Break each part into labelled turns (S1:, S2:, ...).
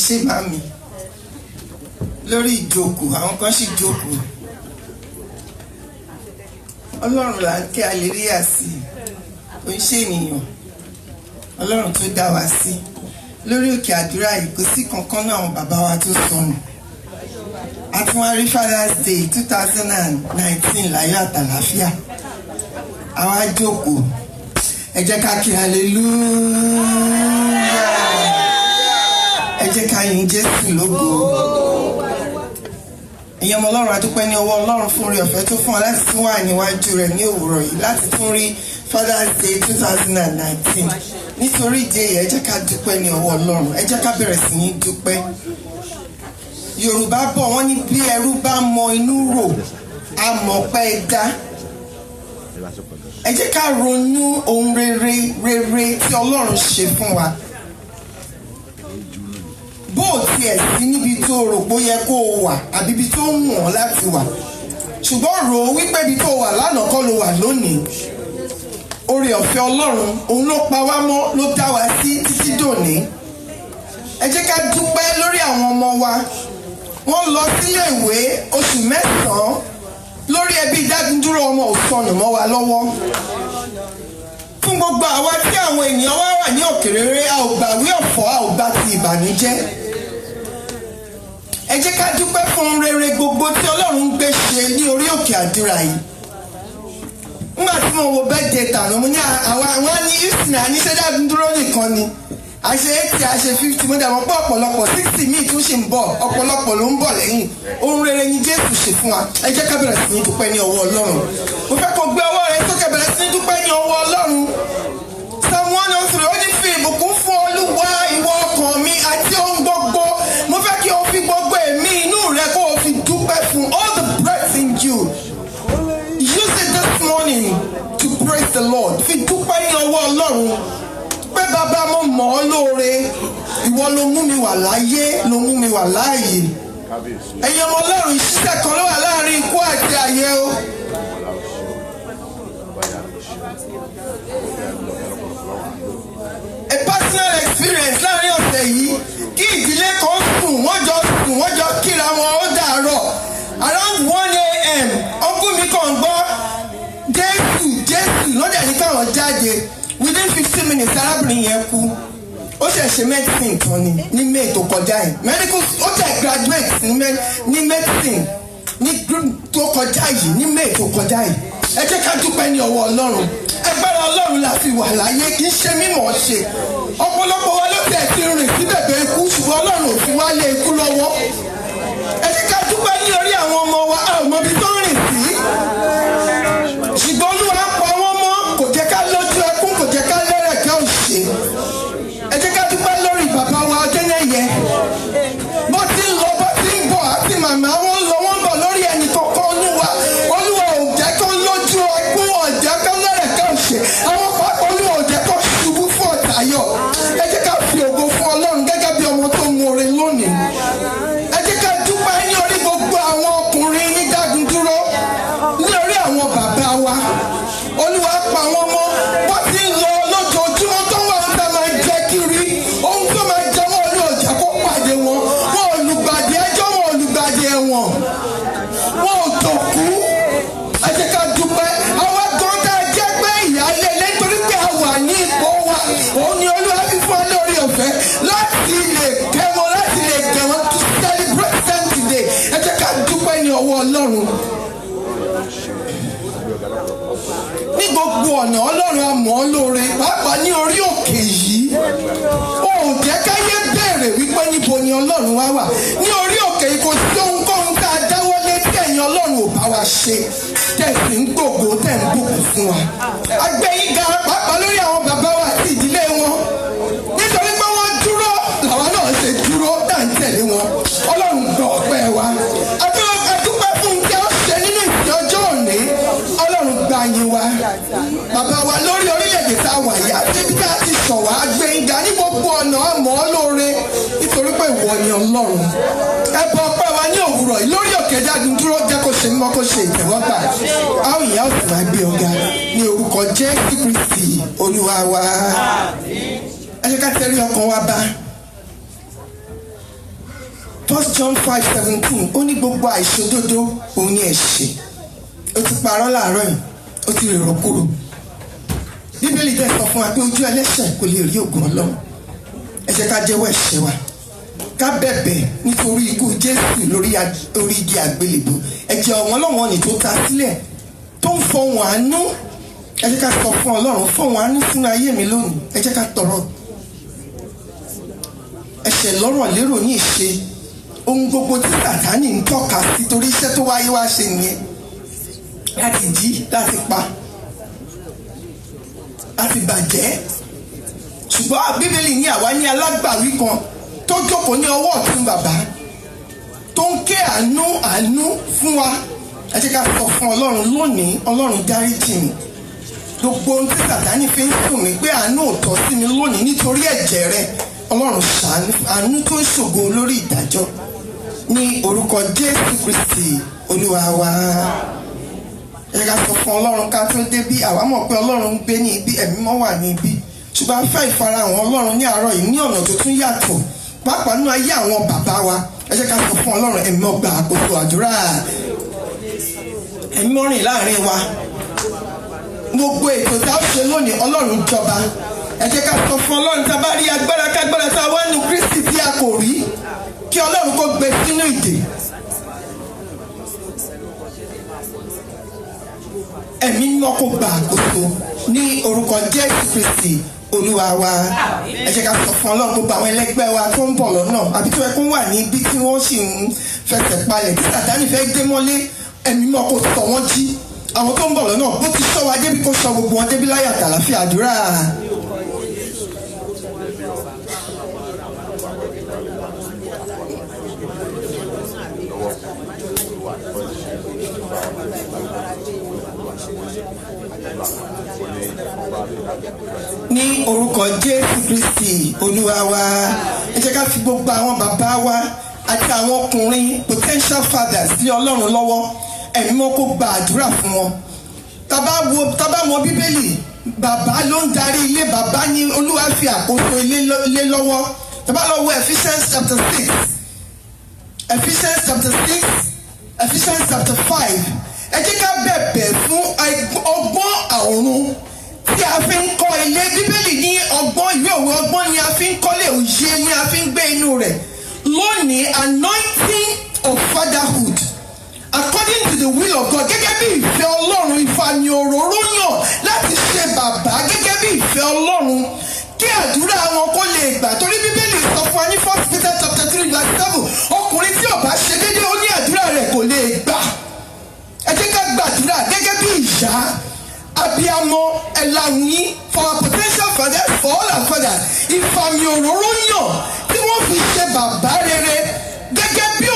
S1: ṣé màmí lórí ìjókòó àwọn kan sì jókòó ọlọ́run là ń kí aleluya sí kò ń ṣe ènìyàn ọlọ́run tó dá wa sí lórí òkè àdúrà yìí kò sí kankan náà àwọn bàbá wa tó sọnù àtúnwárí Father's Day 2019 láyọ̀ àtàlàfíà àwa jókòó ẹ jẹ́ ká kí aleluya ẹ jẹ́ ká yìn Jésù lógo. Èèyàn ọmọ ọlọ́run adúpẹ́ ní ọwọ́ ọlọ́run fún oore ọ̀fẹ́ tó fún wa láti tún wà níwájú rẹ̀ ní òwúrọ̀ yìí láti tún rí Father's Day 2019 nítorí ìdí èyí ẹ jẹ́ ká dúpẹ́ ní ọwọ́ ọlọ́run ẹ jẹ́ ká bẹ̀rẹ̀ sí ní dúpẹ́. Yorùbá bọ̀ wọ́n ní bí ẹrú bá mọ inú rò á mọ̀ pé dá. Ẹ jẹ́ ká ronú ohun rere tí ọlọ́run ṣe fún wa. Bó o tiẹ̀ sí níbi tó rò pé ó yẹ kó o wà àbí ibi tó ń wọ̀n láti wà ṣùgbọ́n rò ó wípé ibi tó wà lánàá kọ́ ló wà lónìí. Oore ọ̀fẹ́ ọlọ́run òun ló pa wá mọ́ ló dá wa sí títí dòní. Ẹ jẹ́ ká dúpẹ́ lórí àwọn ọmọ wa wọ́n lọ sílé ìwé oṣù 9 lórí ẹbí dádúró ọmọ ò sọnù mọ́ wa lọ́wọ́. Fún gbogbo àwa tí àwọn ènìyàn wá wà ní òkèrèrè a ò gbàwé ọ̀fọ̀ a ò gbà ti ìbànújẹ́. Ẹ jẹ́ ká dúpẹ́ fún rere gbogbo tí ọlọ́run ń gbé ṣe ní orí òkè àdúrà yìí. Nígbà tí mo wo birthday tàná mo ní àwọn ní houston àníṣe dádúró nìkan ni àṣe 80 àṣe 50 mo dà wọ́n pọ̀ ọ̀pọ̀lọpọ̀ 60 míì tún ṣì ń bọ̀ ọ̀pọ̀lọpọ̀ ló ń bọ̀ lẹ́yìn ohun rere ni Jésù ṣe fún wa. Ẹ jẹ́ ká bẹ̀rẹ̀ sí ní dúpẹ́ ní ọwọ́ ọlọ́run. Mo fẹ́ kó gbé ọwọ́ rẹ sókè bẹ̀rẹ̀ sí ní dúpẹ́ ní ọwọ́ ọlọ́run. Psalm 103 ó ní fi ìbùkún fún Olúwa ìwọ ọkàn mi àti ohun gbogbo. Mo fẹ́ kí o fi gbogbo ẹ̀mí inú rẹ kó o fi dúpẹ́ fún all the breath in you. Use it this morning to praise the Lord. Fi dúpẹ́ ní ọwọ́ ọlọ́run. Pé bàbá mo mọ̀ ọ́ lóore ìwọ ló mú mi wà láyé ló mú mi wà láàyè. Ẹ̀yin ọmọ ọlọ́run ìṣiṣẹ́ kan ló wà láàrin ikú àti ayé o. A personal experience láàrin ọ̀sẹ̀ yìí kí ìdílé kan sùn wọ́n jọ kíra wọn ó dàárọ̀ around 1 a.m. ọkùnrin mi kàn gbọ́ Jésù lọ́dẹ̀ ní káwọn jáde within 15 minutes arábìnrin yẹn kú ó ṣe medicine kan ní May tó kọjá yìí medical ó ṣe graduate ní medicine ní tó kọjá yìí ní May tó kọjá yìí. Ẹ jẹ́ ká dúpẹ́ ní ọwọ́ ọlọ́run ẹgbẹ́ra ọlọ́run la fi wà láyé kì í ṣe mímọ̀ ṣe ọ̀pọ̀lọpọ̀ wa ló tẹ̀ ti rìn sí bẹ̀bẹ̀ ikú ṣùgbọ́n ọlọ́run ò fi wá lé ikú lọ́wọ́. Ẹ jẹ́ ká dúpẹ́ ní orí àwọn ọmọ wa a ò mọ ibi tó rìn sí ṣùgbọ́n Olúwa pa wọ́n mọ́ kò jẹ́ ká lójú ẹkún kò jẹ́ ká lẹ́rẹ̀kẹ́ òṣè. Ẹ jẹ́ ká dúpẹ́ lórí bàbá wa Adéyẹyẹ bó ti ń lọ bó ti ń bọ̀ àti màmá wọn lọ wọ́n bọ̀ lórí ẹnì kọ̀ọ̀kan Olúwa ò jẹ́ kó lójú ẹkún ò jẹ́ kó lẹ́rẹ̀kẹ́ òṣè àwọn pápá Olúwa ò jẹ́ kó ṣubú fún ọ̀tàyọ̀. Ẹ jẹ́ ká fi ògo fún Ọlọ́run gẹ́gẹ́ bí ọmọ tó mú oore lónìí. Ẹ jẹ́ ká dúpẹ́ ní orí gbogbo àwọn ọkùnrin ní Dágúndúró ní orí àwọn bàbá wa Olúwa pa wọ́n mọ́ bó ti ń lọ lójoojúmọ́ tó wà ń tà máa jẹ kiri ohun tó máa jẹ wọ́n ní ọjà kó pàdé wọn olùgbàdì ẹjọ́ wọn olùgbàdì ẹ̀wọ̀n wọn ò tó kú. Ẹ jẹ́ ká dúpẹ́ àwọn gbọ́dọ̀ jẹ́ pé ìyáálé nítorí pé a wà ní ipò wa òun ni Olúwa fi fún wa lórí ọ̀fẹ́ láti lè kẹ́ wọn láti lè gẹ̀ wọn to celebrate them today. Ẹ jẹ́ ká dúpẹ́ ní ọwọ́ ọlọ́run. Ní gbogbo ọ̀nà ọlọ́run a mọ̀ ọ́ lóore pàápàá ní orí òkè yìí ó jẹ́ káyé béèrè wípé níbo ni ọlọ́run wá wà. Ní orí òkè yìí kò sí ohunkóhun tá a dáwọ́ lé tí ẹ̀yin ọlọ́run ò bá wa ṣe tẹ̀sí ń gbògbó tẹ̀ ń gbògbó fún wa. Àgbẹ̀ yìí ga pàápàá lórí àwọn bàbá wa àti ìdílé wọn nítorí pé wọ́n dúró làwọn náà ṣe dúró dá ń tẹ̀lé wọn. Ọlọ́run gbọ́ ọpẹ́ wa. Adúpẹ́ fún un tí ó ṣe nínú ìsìn ọjọ́ òní Ọlọ́run gba yín wa. Bàbá wa lórí orílẹ̀-èdè tá a wà yìí àti bí a ti sọ̀ wá gbẹ̀ngà ní gbogbo ọ̀nà àmọ́ lóore nítorí pé ìwọ ni Ọlọ́run. Ẹ bọ ọpẹ́ wa ní òwúrọ̀ yìí lórí òkè Dágúndúró jẹ́ kó ṣe mímọ́ kó ṣe ìtẹ́wọ́gbà. Àwọn ìyá òsì máa gbé ọ̀gá ní orúkọ Jésù Kristi Olúwa wa. Ẹ jẹ́ ká tẹrí ọkàn wa bá. 1 John 5:17 ó ní gbogbo àìṣòdodo òun ni ẹ̀ṣẹ̀. Ó ti parọ́ láàárọ̀ yìí, ó ti rèrò kúrò. Bíbélì dẹ̀ sọ fún wa pé ojú ẹlẹ́ṣẹ̀ kò lè rí ògo Ọlọ́run. Ẹ jẹ́ ká jẹ́wọ́ ẹ̀ṣẹ̀ wa, ká bẹ̀bẹ̀ nítorí ikú Jésù lórí igi àgbélébùú. Ẹ̀jẹ̀ ọ̀wọ́n lọ́wọ́ ni tó ta sílẹ̀ tó ń fọhùn àánú. Ẹ jẹ́ ká sọ fún Ọlọ́run, fọhùn àánú sínú ayé mi lónìí. Ẹ jẹ́ ká tọrọ. Ẹ̀ṣẹ̀ lọ́rọ̀ lérò ní ìṣe ohun gbogbo tí Sátánì ń tọ́ka sí torí iṣẹ́ tó wáyé wá ṣe nìyẹn. Láti jí, láti pa, láti bàjẹ́. Ṣùgbọ́n Bíbélì ní àwa ní alágbàwí kan tó jókòó ní ọwọ́ ọ̀tún bàbá tó ń ké àánú fún wa. Ẹ jẹ́ ká sọ fún Ọlọ́run lónìí, Ọlọ́run dáríjì mi. Gbogbo ohun tí Sátánì fi ń sùn mí pé àánú ò tọ́ sí mi lónìí nítorí ẹ̀jẹ̀ rẹ̀, Ọlọ́run ṣàánú, àánú tó ń ṣògo lórí ìdájọ́ ní orúkọ Jésù Kristi Olúwa wa. Ẹ jẹ́ ká sọ fún Ọlọ́run ká tó débí. Àwa mọ̀ pé Ọlọ́run ń gbé ní ibi, ẹ̀mí mọ́ wà ní ibi. Ṣùgbọ́n a fẹ́ ìfarahàn Ọlọ́run ní àárọ̀ yìí ní ọ̀nà tó tún yàtọ̀, pàápàá nínú ayé àwọn bàbá wa. Ẹ jẹ́ ká sọ fún Ọlọ́run, ẹ̀mí mọ́ gba àkóso àdúrà, ẹ̀mí mọ́ rìn láàrin wa. Gbogbo ètò tá a ṣe lónìí, Ọlọ́run jọba. Ẹ jẹ́ ká sọ fún Ọlọ́run, tá a bá rí agbára kágbára tá a wá nu Kristi tí a kò rí, kí Ọlọ́run kó gbé sínú ìdè. Ẹ̀mí mọ́ kó gba àkóso ní orúkọ Jésù Kristi Olúwa wa. Ẹ jẹ́ ká sọ fún Ọlọ́run, gbogbo àwọn ẹlẹgbẹ́ wa tó ń bọ̀ lọ́nà àbí tó yẹ kó wà ní ibi tí wọ́n sì ń fẹsẹ̀ palẹ̀ tí Sátánì fẹ́ gbé mọ́lé, ẹ̀mí mọ́ kó sọ wọ́n jí. Àwọn tó ń bọ̀ lọ́nà bó ti sọ wa débi kó sọ gbogbo wọn débi láyà àtàlàfíà àdúrà. Ní orúkọ Jésù Kristi Olúwa wa. Ẹ jẹ́ ká fi gbogbo àwọn bàbá wa àti àwọn ọkùnrin potential fathers lé Ọlọ́run lọ́wọ́. Ẹ̀mí mọ́ kó gba àdúrà fún wọn. Tábà mọ Bíbélì, bàbá ló ń darí ilé, bàbá ní Olúwa fi àkóso ilé lọ́wọ́. Tábà lọ wo Ephesians chapter 6, Ephesians chapter 6, Ephesians chapter 5. Ẹ jẹ́ ká bẹ̀bẹ̀ fún ọgbọ́n ọ̀run tí a fi ń kọ́ ilé. Bíbélì ní ọgbọ́n, ìwé òwe ọgbọ́n ni a fi ń kọ́lé, òye ni a fi ń gbé inú rẹ̀. Lónìí, anointing of fatherhood according to the will of God, gẹ́gẹ́ bí ìfẹ́ Ọlọ́run, ìfàmì òróró yàn láti ṣe bàbá gẹ́gẹ́ bí ìfẹ́ Ọlọ́run, kí àdúrà wọn kó lè gbà. Torí Bíbélì sọ fún wa ní 1 Peter chapter 3:7, ọkùnrin tí ò bá ṣe déédéé ó ní àdúrà rẹ̀ kò lè gbà. Ẹ jẹ́ ká gbàdúrà gẹ́gẹ́ bí ìyá abiyamọ ẹ̀làwìn for our potential fathers, for all our fathers. Ìfàmì òróró yàn tí wọ́n fi ṣe bàbá rere gẹ́gẹ́ bí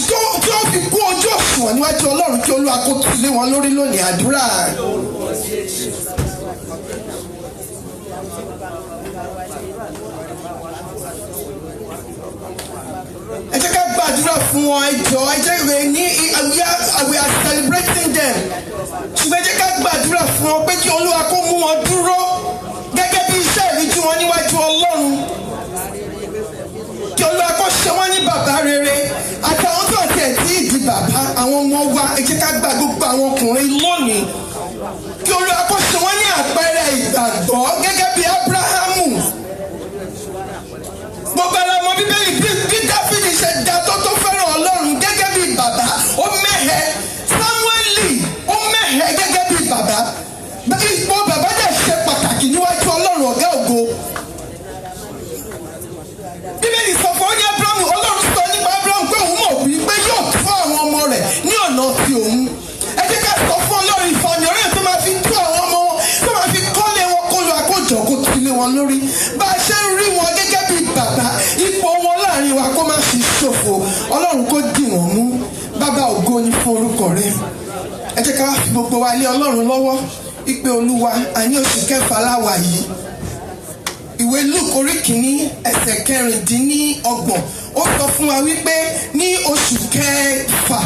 S1: tí wọ́n fi kú ojú òṣùwọ̀n níwájú Ọlọ́run, kí Olúwa kó tù lé wọn lórí lónìí àdúrà. Ẹ jẹ́ ká gbàdúrà fún wọn. Ẹ jọ̀ọ́, ẹ jẹ́ ìwé ní we are celebrating them. Ṣùgbọ́n ẹ jẹ́ ká gbàdúrà fún wọn pé kí Olúwa kó mú wọn dúró gẹ́gẹ́ bí iṣẹ́ ìríjú wọn níwájú Ọlọ́run. Kí Olúwa kó ṣe wọ́n ní bàbá rere. Àtàwọn tó àti ẹ̀ tí ìdí bàbá, àwọn ọmọ wa, ẹ jẹ́ ká gba gbogbo àwọn ọkùnrin lónìí. Kí Olúwa kó ṣe wọ́n ní àpẹẹrẹ ìgbàgbọ́ gẹ́gẹ́ bí Ábúráhámù. Gbogbo ara ọmọ Bíbélì bí Dáfídì ṣe dá tó fẹ́ràn Ọlọ́run gẹ́gẹ́ bí bàbá, ó mẹ́hẹ. Sámúẹ́lì ó mẹ́hẹ gẹ́gẹ́ bí bàbá. Ipò bàbá dẹ̀ ṣe pàtàkì níwájú Ọlọ́run ọ̀gá ògo. Bíbélì sọ fún ọ́nyá Ábúráhámù, Ọlọ́run sọ nípa Ábúráhámù pé òun mọ̀ wí pé yóò tọ́ àwọn ọmọ rẹ̀ ní ọ̀nà ti òun. Ẹ jẹ́ ká sọ fún Ọlọ́run ìfàmì ọ̀rẹ́ tó máa fi tú àwọn ọmọ wọn, tó máa fi kọ́lé wọn kó lọ àkójọ kó tu lé wọn lórí. Bá a ṣe ń rí wọn gẹ́gẹ́ bí bàbá, ipò wọn láàrin wa kó má fi ṣòfò. Ọlọ́run kó dì wọ́n mú. Bàbá ògo ni fún orúkọ rẹ̀. Ẹ jẹ́ ká wá fi gbogbo wa lé Ọlọ́run lọ́wọ́. Ìpè Olúwa, àní oṣù kẹfà láwa yìí. Ìwé Lúùkù orí kìíní ẹsẹ̀ 26. Ó sọ fún wa wípé ní oṣù kẹfà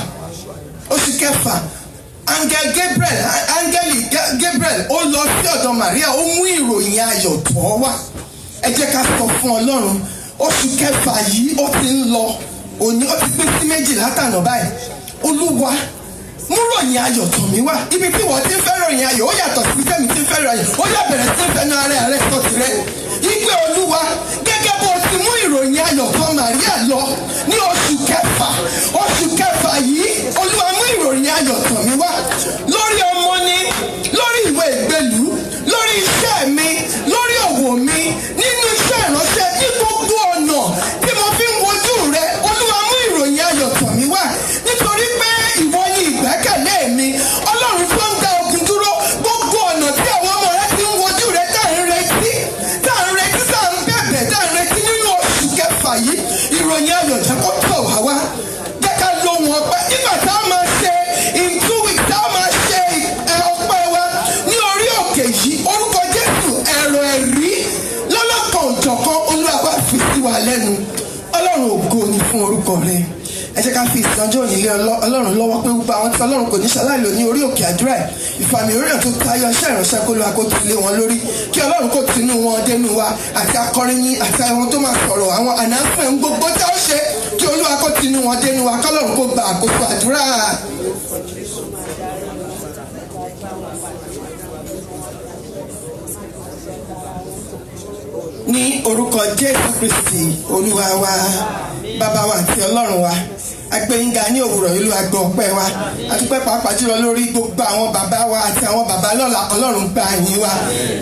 S1: áńgẹ́lì Gabriel ó lọ sí ọ̀dọ̀ Màríà, ó mú ìròyìn ayọ̀ tọ́ wá. Ẹ jẹ́ ká sọ fún Ọlọ́run, oṣù kẹfà yìí ó ti ń lọ, òní ó ti pín sí méjì látànà báyìí. Olúwa mú ròyìn ayọ̀ tàn mí wá. Ibi tí wọ́n ti ń fẹ́ ròyìn ayọ̀ ó yàtọ̀ sí tẹ́mi ti ń fẹ́ ròyìn ayọ̀. Ó yà bẹ̀rẹ̀ sí ń fẹnu ara rẹ̀ sọ tirẹ̀. Ìgbé Olúwa gẹ́gẹ́ bó ti mú ìròyìn ayọ̀ kan Màríà lọ ní oṣù kẹfà yìí. Olúwa mú ìròyìn ayọ̀ tàn mí wá. Lórí ọmọ ni, lórí ìwé ìgbélú, lórí iṣẹ́ mi, lórí òwò mi, nínú iṣẹ́ ìránṣẹ́, ní gbogbo ọ̀nà tí mo fi ń wojú rẹ. Olúwa mú ìròyìn ayọ̀ tàn mí wá. Nítorí pé ìwọ ni ìgbẹ́kẹ̀lé mi. Ọlọ́run tó ń dá ogun dúró. Gbogbo ọ̀nà tí àwọn ọmọ rẹ ti ń wojú rẹ tá à ń retí tá à ń bẹ̀bẹ̀ tá à ń retí nínú oṣù kẹfà yìí. Ìròyìn ayọ̀ jẹ́ kó tọ̀ wá wá. Jẹ́ ká lo wọn ọpẹ́. Nígbà tá a máa ṣe in 2 weeks tá a máa ṣe ọpẹ́ wa ní orí òkè yìí. Orúkọ Jésù ẹ̀rọ ẹ̀rí lọ́lọ́kan òjọ̀kan Olúwa bá fi sí wa lẹ́nu. Ọlọ́run ògo ni fún orúkọ rẹ. Ẹ jẹ́ ká fi ìsànjọ́ òní lé Ọlọ́run lọ́wọ́ pé gbogbo àwọn tí Ọlọ́run kò ní ṣaláìlò ní orí òkè àdúrà ẹ̀. Ìfàmì orí tó tayọ iṣẹ́ ìránṣẹ́ kó lóra kó ti lé wọn lórí. Kí Ọlọ́run kó tinú wọn dénú wa àti akọrin yín àti àwọn tó máa sọ̀rọ̀ àwọn announcement gbogbo tí a ó ṣe. Kí Olúwa kó tinú wọn dénú wa kọ́lọ́run kó gba àkóso àdúrà. Ní orúkọ Jésù Kristi Olúwa wa, bàbá wa àti Ọlọ́run wa, agbẹ́yìnga ní òwúrọ̀ ìlú agbọ́ ọpẹ́ wa, adúpẹ́ pàápàá jùlọ lórí gbogbo àwọn bàbá wa àti àwọn bàbá lọ́la. Ọlọ́run gba yín wa.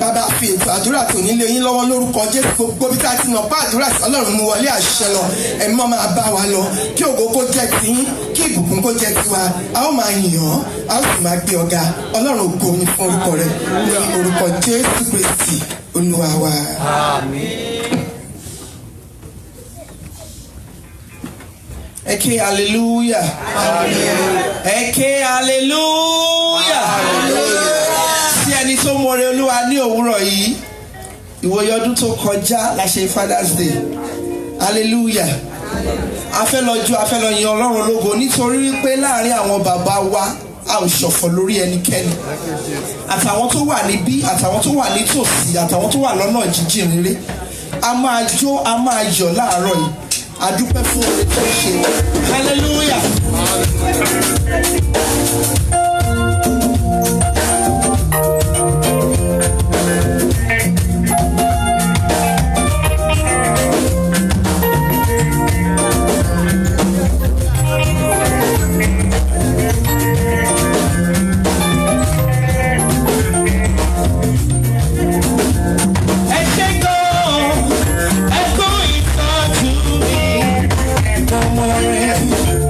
S1: Bàbá fi ètò àdúrà tó nílé yín lọ́wọ́ lórúkọ Jésù. Gbogbo bí tá a ti nà pa àdúrà sí Ọlọ́run mú wọlé àṣẹ lọ. Ẹ̀mí mọ́ máa bá wa lọ. Kí ògo kó jẹ́ tiyín, kí ìbùkún kó jẹ́ tiwa. A ó máa yìn ọ́, a ó sì máa gbé ọ̀gá. Ọlọ́run ògo ni fún orúkọ rẹ̀. Ní orúkọ Jésù Kristi Olúwa wa. Àmín. Eke hallelujah. Eke hallelujah. Sí ẹni tó mọ̀re Olúwa ní òwúrọ̀ yìí. Ìwòye ọdún tó kọjá la ṣe Father's Day. Hallelujah. A fẹ́ lọ yin Ọlọ́run lógo nítorí wípé láàrin àwọn bàbá wa a ò ṣọ̀fọ̀ lórí ẹnikẹ́ni. Àtàwọn tó wà níbí, àtàwọn tó wà nítòsí, àtàwọn tó wà lọ́nà jíjìn rere. A máa jó, a máa yọ̀ láàárọ̀ yìí. Adúpẹ́ fún oore tó ṣe. Hallelujah. Mama,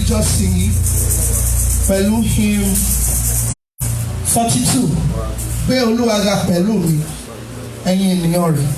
S1: ìjọsìn yìí pẹ̀lú hymn 42 gbé Olúwa ga pẹ̀lú mi ẹ̀yin ènìyàn rẹ̀.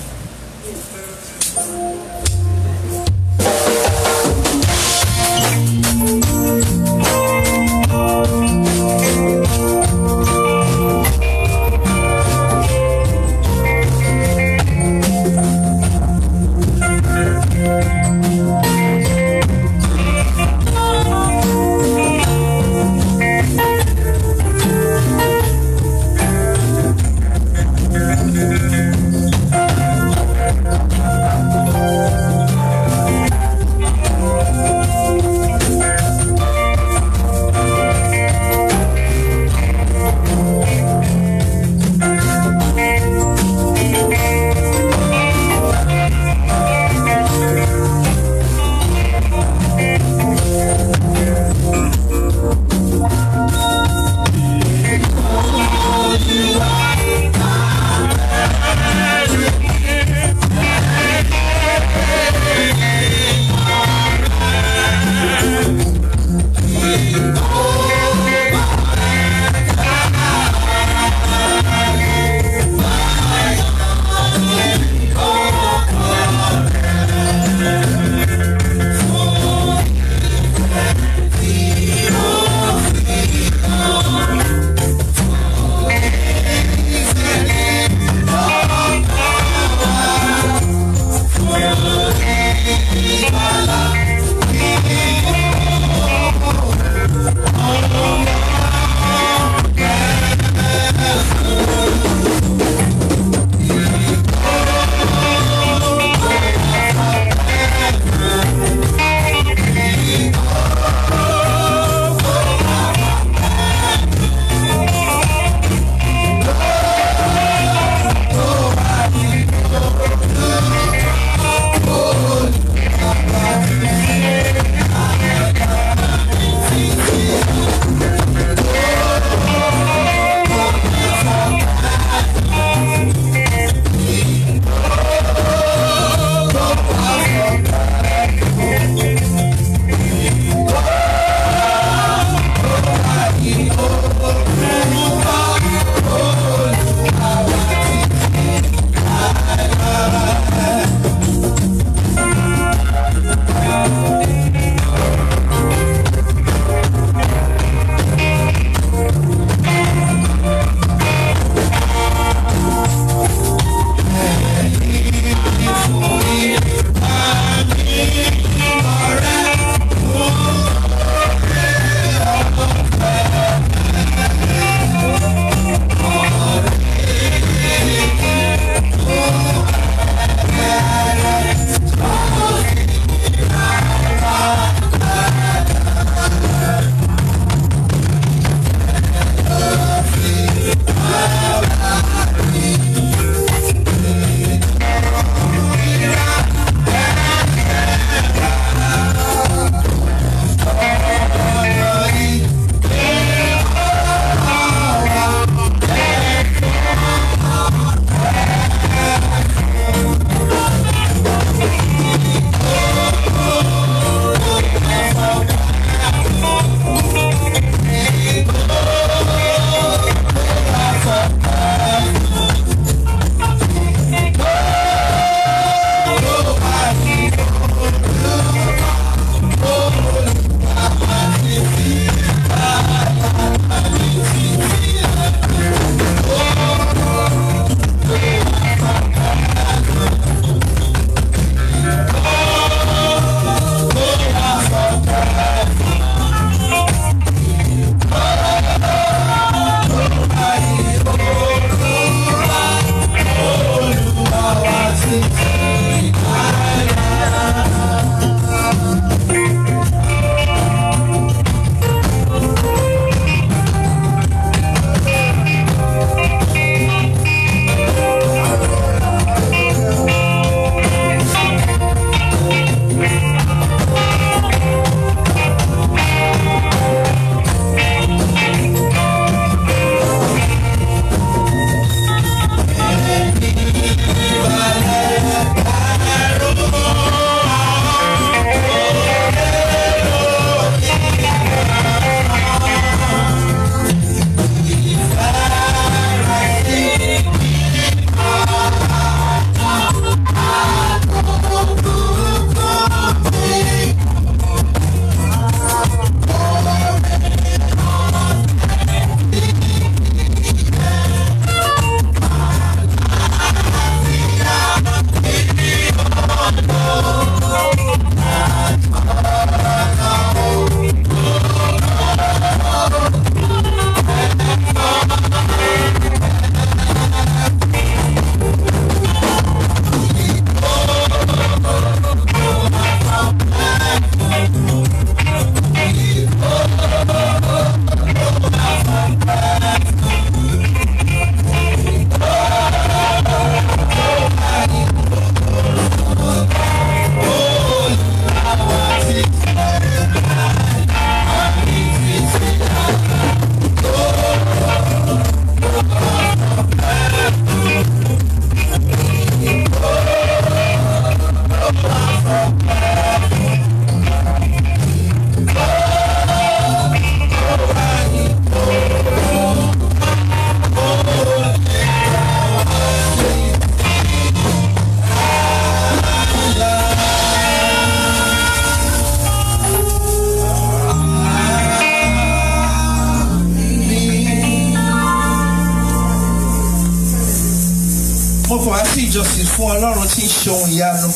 S1: ìjọsìn fún Ọlọ́run tí ń ṣe ohun ìyanu.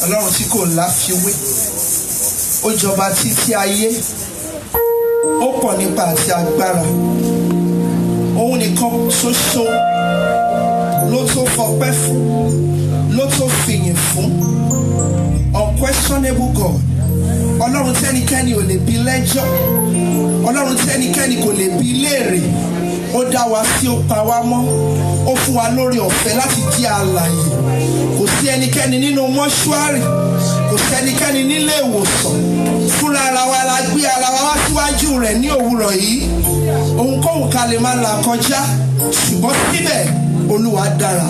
S1: Ọlọ́run tí kò láfiwé. Ó jọba títí ayé. Ó pọ̀ nípa àti agbára. Òun nìkan ṣoṣo ló tó fọpẹ́ fún, ló tó fìyìn fún. Unquestionable God. Ọlọ́run tẹ́nikẹ́ni ò lè bi lẹ́jọ́. Ọlọ́run tẹ́nikẹ́ni kò lè bi léèrè. Ó dá wa sí, ó pa wá mọ́. Ó fún wa lórí ọ̀fẹ́ láti jẹ́ alààyè. Kò sí ẹnikẹ́ni nínú mọ́ṣúárì. Kò sí ẹnikẹ́ni nílé ìwòsàn. Fúnra ara wa la gbé ara wa wá síwájú rẹ̀ ní òwúrọ̀ yìí. Ohunkóhun ká lè máa là kọjá. Ṣùgbọ́n síbẹ̀ Olúwa dára.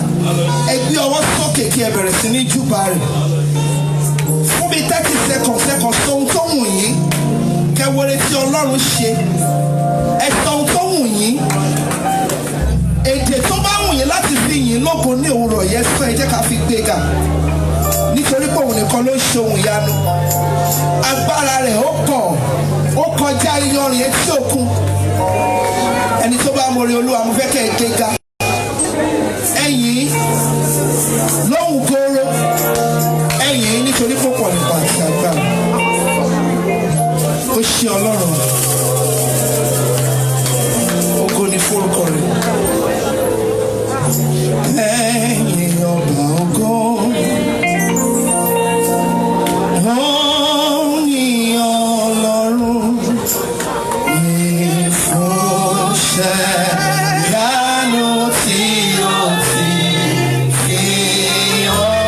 S1: Ẹ gbé ọwọ́ sókè kí ẹ bẹ̀rẹ̀ sí ní júbà rẹ̀. Fún mi 30 seconds sóhun tó wù yín. Kẹwòrè tí Ọlọ́run ṣe. Ẹ sọ ohun tó wù yín. Èdè tó bá wù yín láti fi yìn lógo ní òwúrọ̀ yẹn sọ ẹ jẹ́ ká fi gbéga. Nítorí pé òun nìkan ló ń ṣe ohun ìyanu. Agbára rẹ̀ ó pọ̀. Ó kọjá iyanrìn etí òkun. Ẹni tó bá mọ orí Olúwa mo fẹ́ kẹ́ ẹ gbéga. Ẹ̀yin lóhùn kóró. Ẹ̀yin nítorí púpọ̀ nípa àti agbára. Ó ṣe Ọlọ́run. Ògo ni forúkọ rẹ̀. Ẹ̀yin ọba ògo. Ẹ̀yin Ọlọ́run. Ìfúnṣẹ́ ìyanu tí ó ti fi hàn.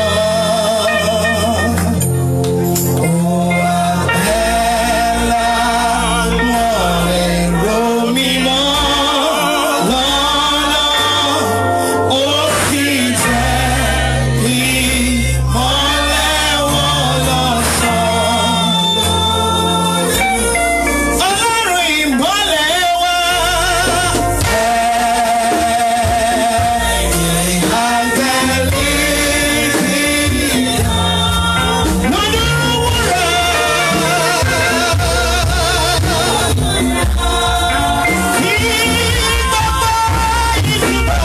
S1: Ó wá bẹ́lá wọn èrò mímọ́ lọ́nà. Ó sì jẹ́ ìmọ́lẹ̀ wọn lọ́sàn-án. Ọlọ́run ìmọ́lẹ̀ wa. Ẹ̀yin áńgẹ́lì lọ́dún wúrà. Ní bàbá ìjùbà.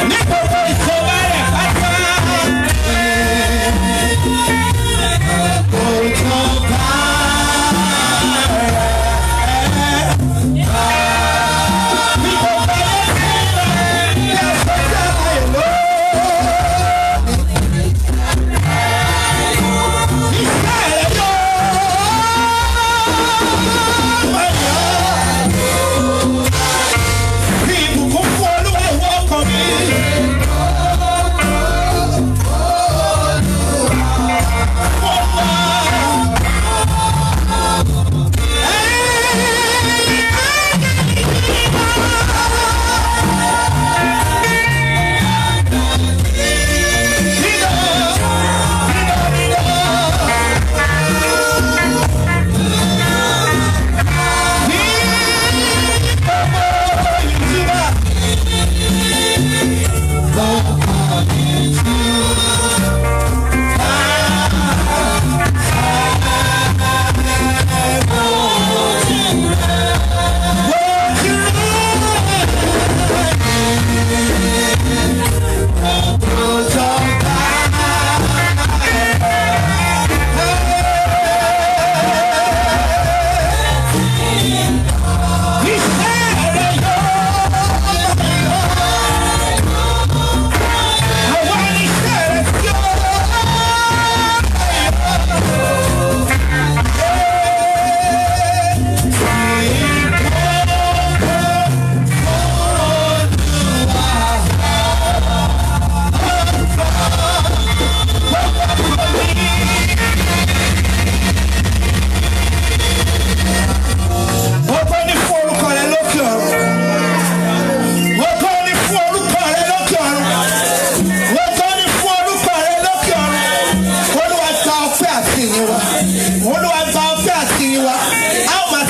S1: Ní gbogbo ìjọba rẹ̀ pátá. Kò jọba rẹ̀. Ní gbogbo ẹlẹ́sìn rẹ̀. Ní ọ̀sọ́jà èlò. Iṣẹ́ rẹ̀ yóò wáyà. Bí ìbùkún fún Olúwa ìwọ ọkàn mi.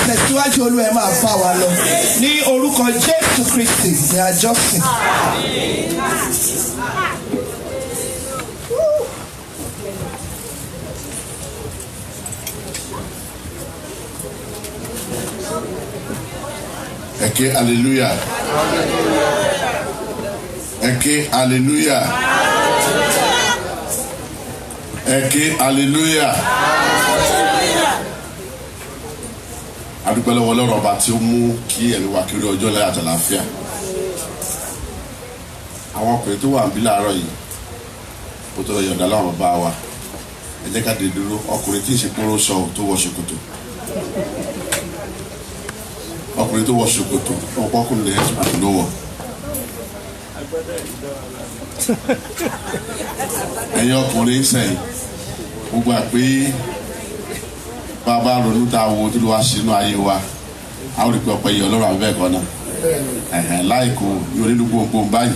S1: Tẹ̀síwájú Olúwa ẹ máa bá wa lọ ní orúkọ Jésù Kristi ní àjọsìn.
S2: Eke hallelujah. Eke hallelujah. Eke hallelujah. Adúpẹ́ lọ́wọ́ Ọlọ́run ọba tí ó mú kí ẹ̀mí wa kiri ọjọ́ lẹ́yìn àtàlàáfíà. Àwọn ọkùnrin tó wà níbí láàárọ̀ yìí kó tó lọ yọ̀ǹda láwọn bàbá wa. Ẹ jẹ́ ká dé dúró ọkùnrin tí ìṣeporo sọ tó wọ ṣòkòtò. Ọkùnrin tó wọ ṣòkòtò ọkùnrin lè ṣòkòtò ló wọ̀. Ẹ̀yin ọkùnrin sẹ́yìn gbogbo àpé bàbá ronú tá a wo tó ló wá sínú ayé wa a ó rí pé ọpẹ́ yìí Ọlọ́run àbí bẹ́ẹ̀ kọ́ náà láìkó yóò nílùú gbòǹgbòǹ báyìí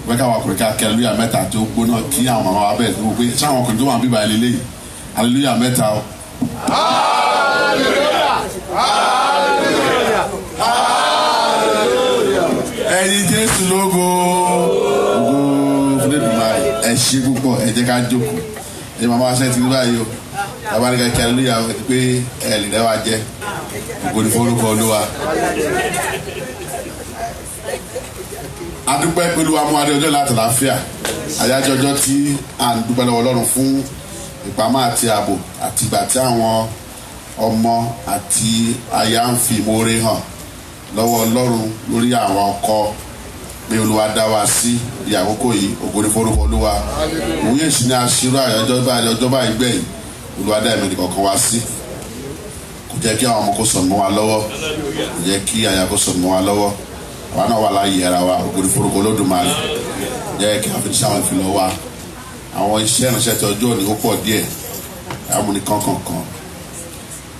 S2: wọ́n káwọn ọkùnrin ká kí aleluya mẹ́ta tó gbóná kí àwọn màmá wa bẹ́ẹ̀ tó gbé sáwọn ọkùnrin tó wà bíbá ẹ lélẹ́yìí aleluya mẹ́ta o. Ẹyin Jésù lógo ògo fúnẹ́dùmáì ẹ ṣé púpọ̀ ẹ jẹ́ ká jókòó ẹ màmá wa ṣe ti rí báyìí o bàbá ní ká kí aleluya pé ẹ lè dá wa jẹ ògo ní forúkọ Olúwa. Adúpẹ́ pẹ̀lú amúadé ọjọ́ láti láfíà àyájọ́ ọjọ́ tí à ń dúpẹ́ lọ́wọ́ Ọlọ́run fún ìpamọ́ àti ààbò àti ìgbà tí àwọn ọmọ àti aya ń fi ìmoore hàn lọ́wọ́ Ọlọ́run lórí àwọn ọkọ pé Olúwa dá wa sí ìyàwókò yìí ògo ní forúkọ Olúwa òun yóò sì ní aṣírò àyájọ́ báyìí ọjọ́ báyìí gbẹ̀yìn Olúwa dá ẹ̀mí nìkan kan wá sí kò jẹ́ kí àwọn ọmọ kó sọnù mọ́ wa lọ́wọ́ kò jẹ́ kí aya kó sọnù mọ́ wa lọ́wọ́ àwa náà wà láàyè ara wa ògo ní forúkọ Olódùmarè jẹ́ kí a fi sáwọn ìfilọ̀ wa àwọn iṣẹ́ ìránṣẹ́ tí ọjọ́ òní ó pọ̀ díẹ̀ amúnikán kankan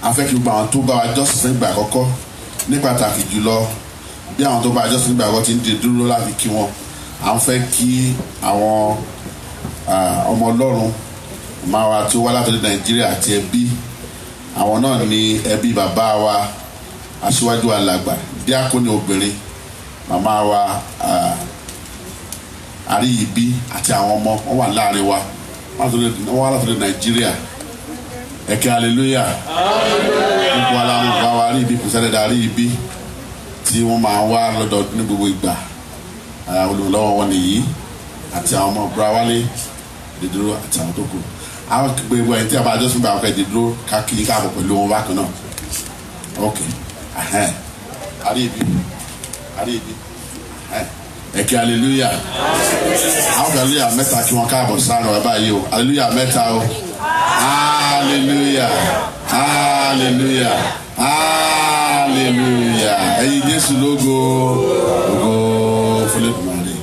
S2: a fẹ́ kí gbogbo àwọn tó bá wa jọ́sìn nígbà àkọ́kọ́ ní pàtàkì jùlọ bí àwọn tó bá wa jọ́sìn nígbà àkọ́kọ́ ti ń di dúró láti kí wọn à ń fẹ́ kí àwọn ọmọ Ọlọ́run máa wa tó wá láti Nàìjíríà àti ẹbí àwọn náà ní ẹbí bàbá wa aṣíwájú alàgbà díákónì obìnrin màmá wa Àríyìbí àti àwọn ọmọ wọn wà láàrin wa wọn wá láti Nàìjíríà ẹ̀kẹ́ hallelujah gbogbo aláwọn bá wa Àríyìbí pèsè Àríyìbí tí wọ́n máa wá lọ́dọọdún ní gbogbo ìgbà olùrànlọ́wọ́ wọn nìyí àti àwọn ọmọ búra wálé dídúró àti àwọn tó kù àwọn gbogbo ẹni tí a bá jọ sún bá àwọn kẹ́ dídúró káàkiri káàbọ̀ pẹ̀lú wọn bákan náà ok Àríyìbí ẹ̀kẹ́ hallelujah àwọn hallelujah mẹ́ta kí wọ́n káàbọ̀ sáànù ẹ̀ báyìí o hallelujah mẹ́ta o hallelujah hallelujah hallelujah ẹ̀yin Jésù lógo ògo fúnlẹ̀dùmarè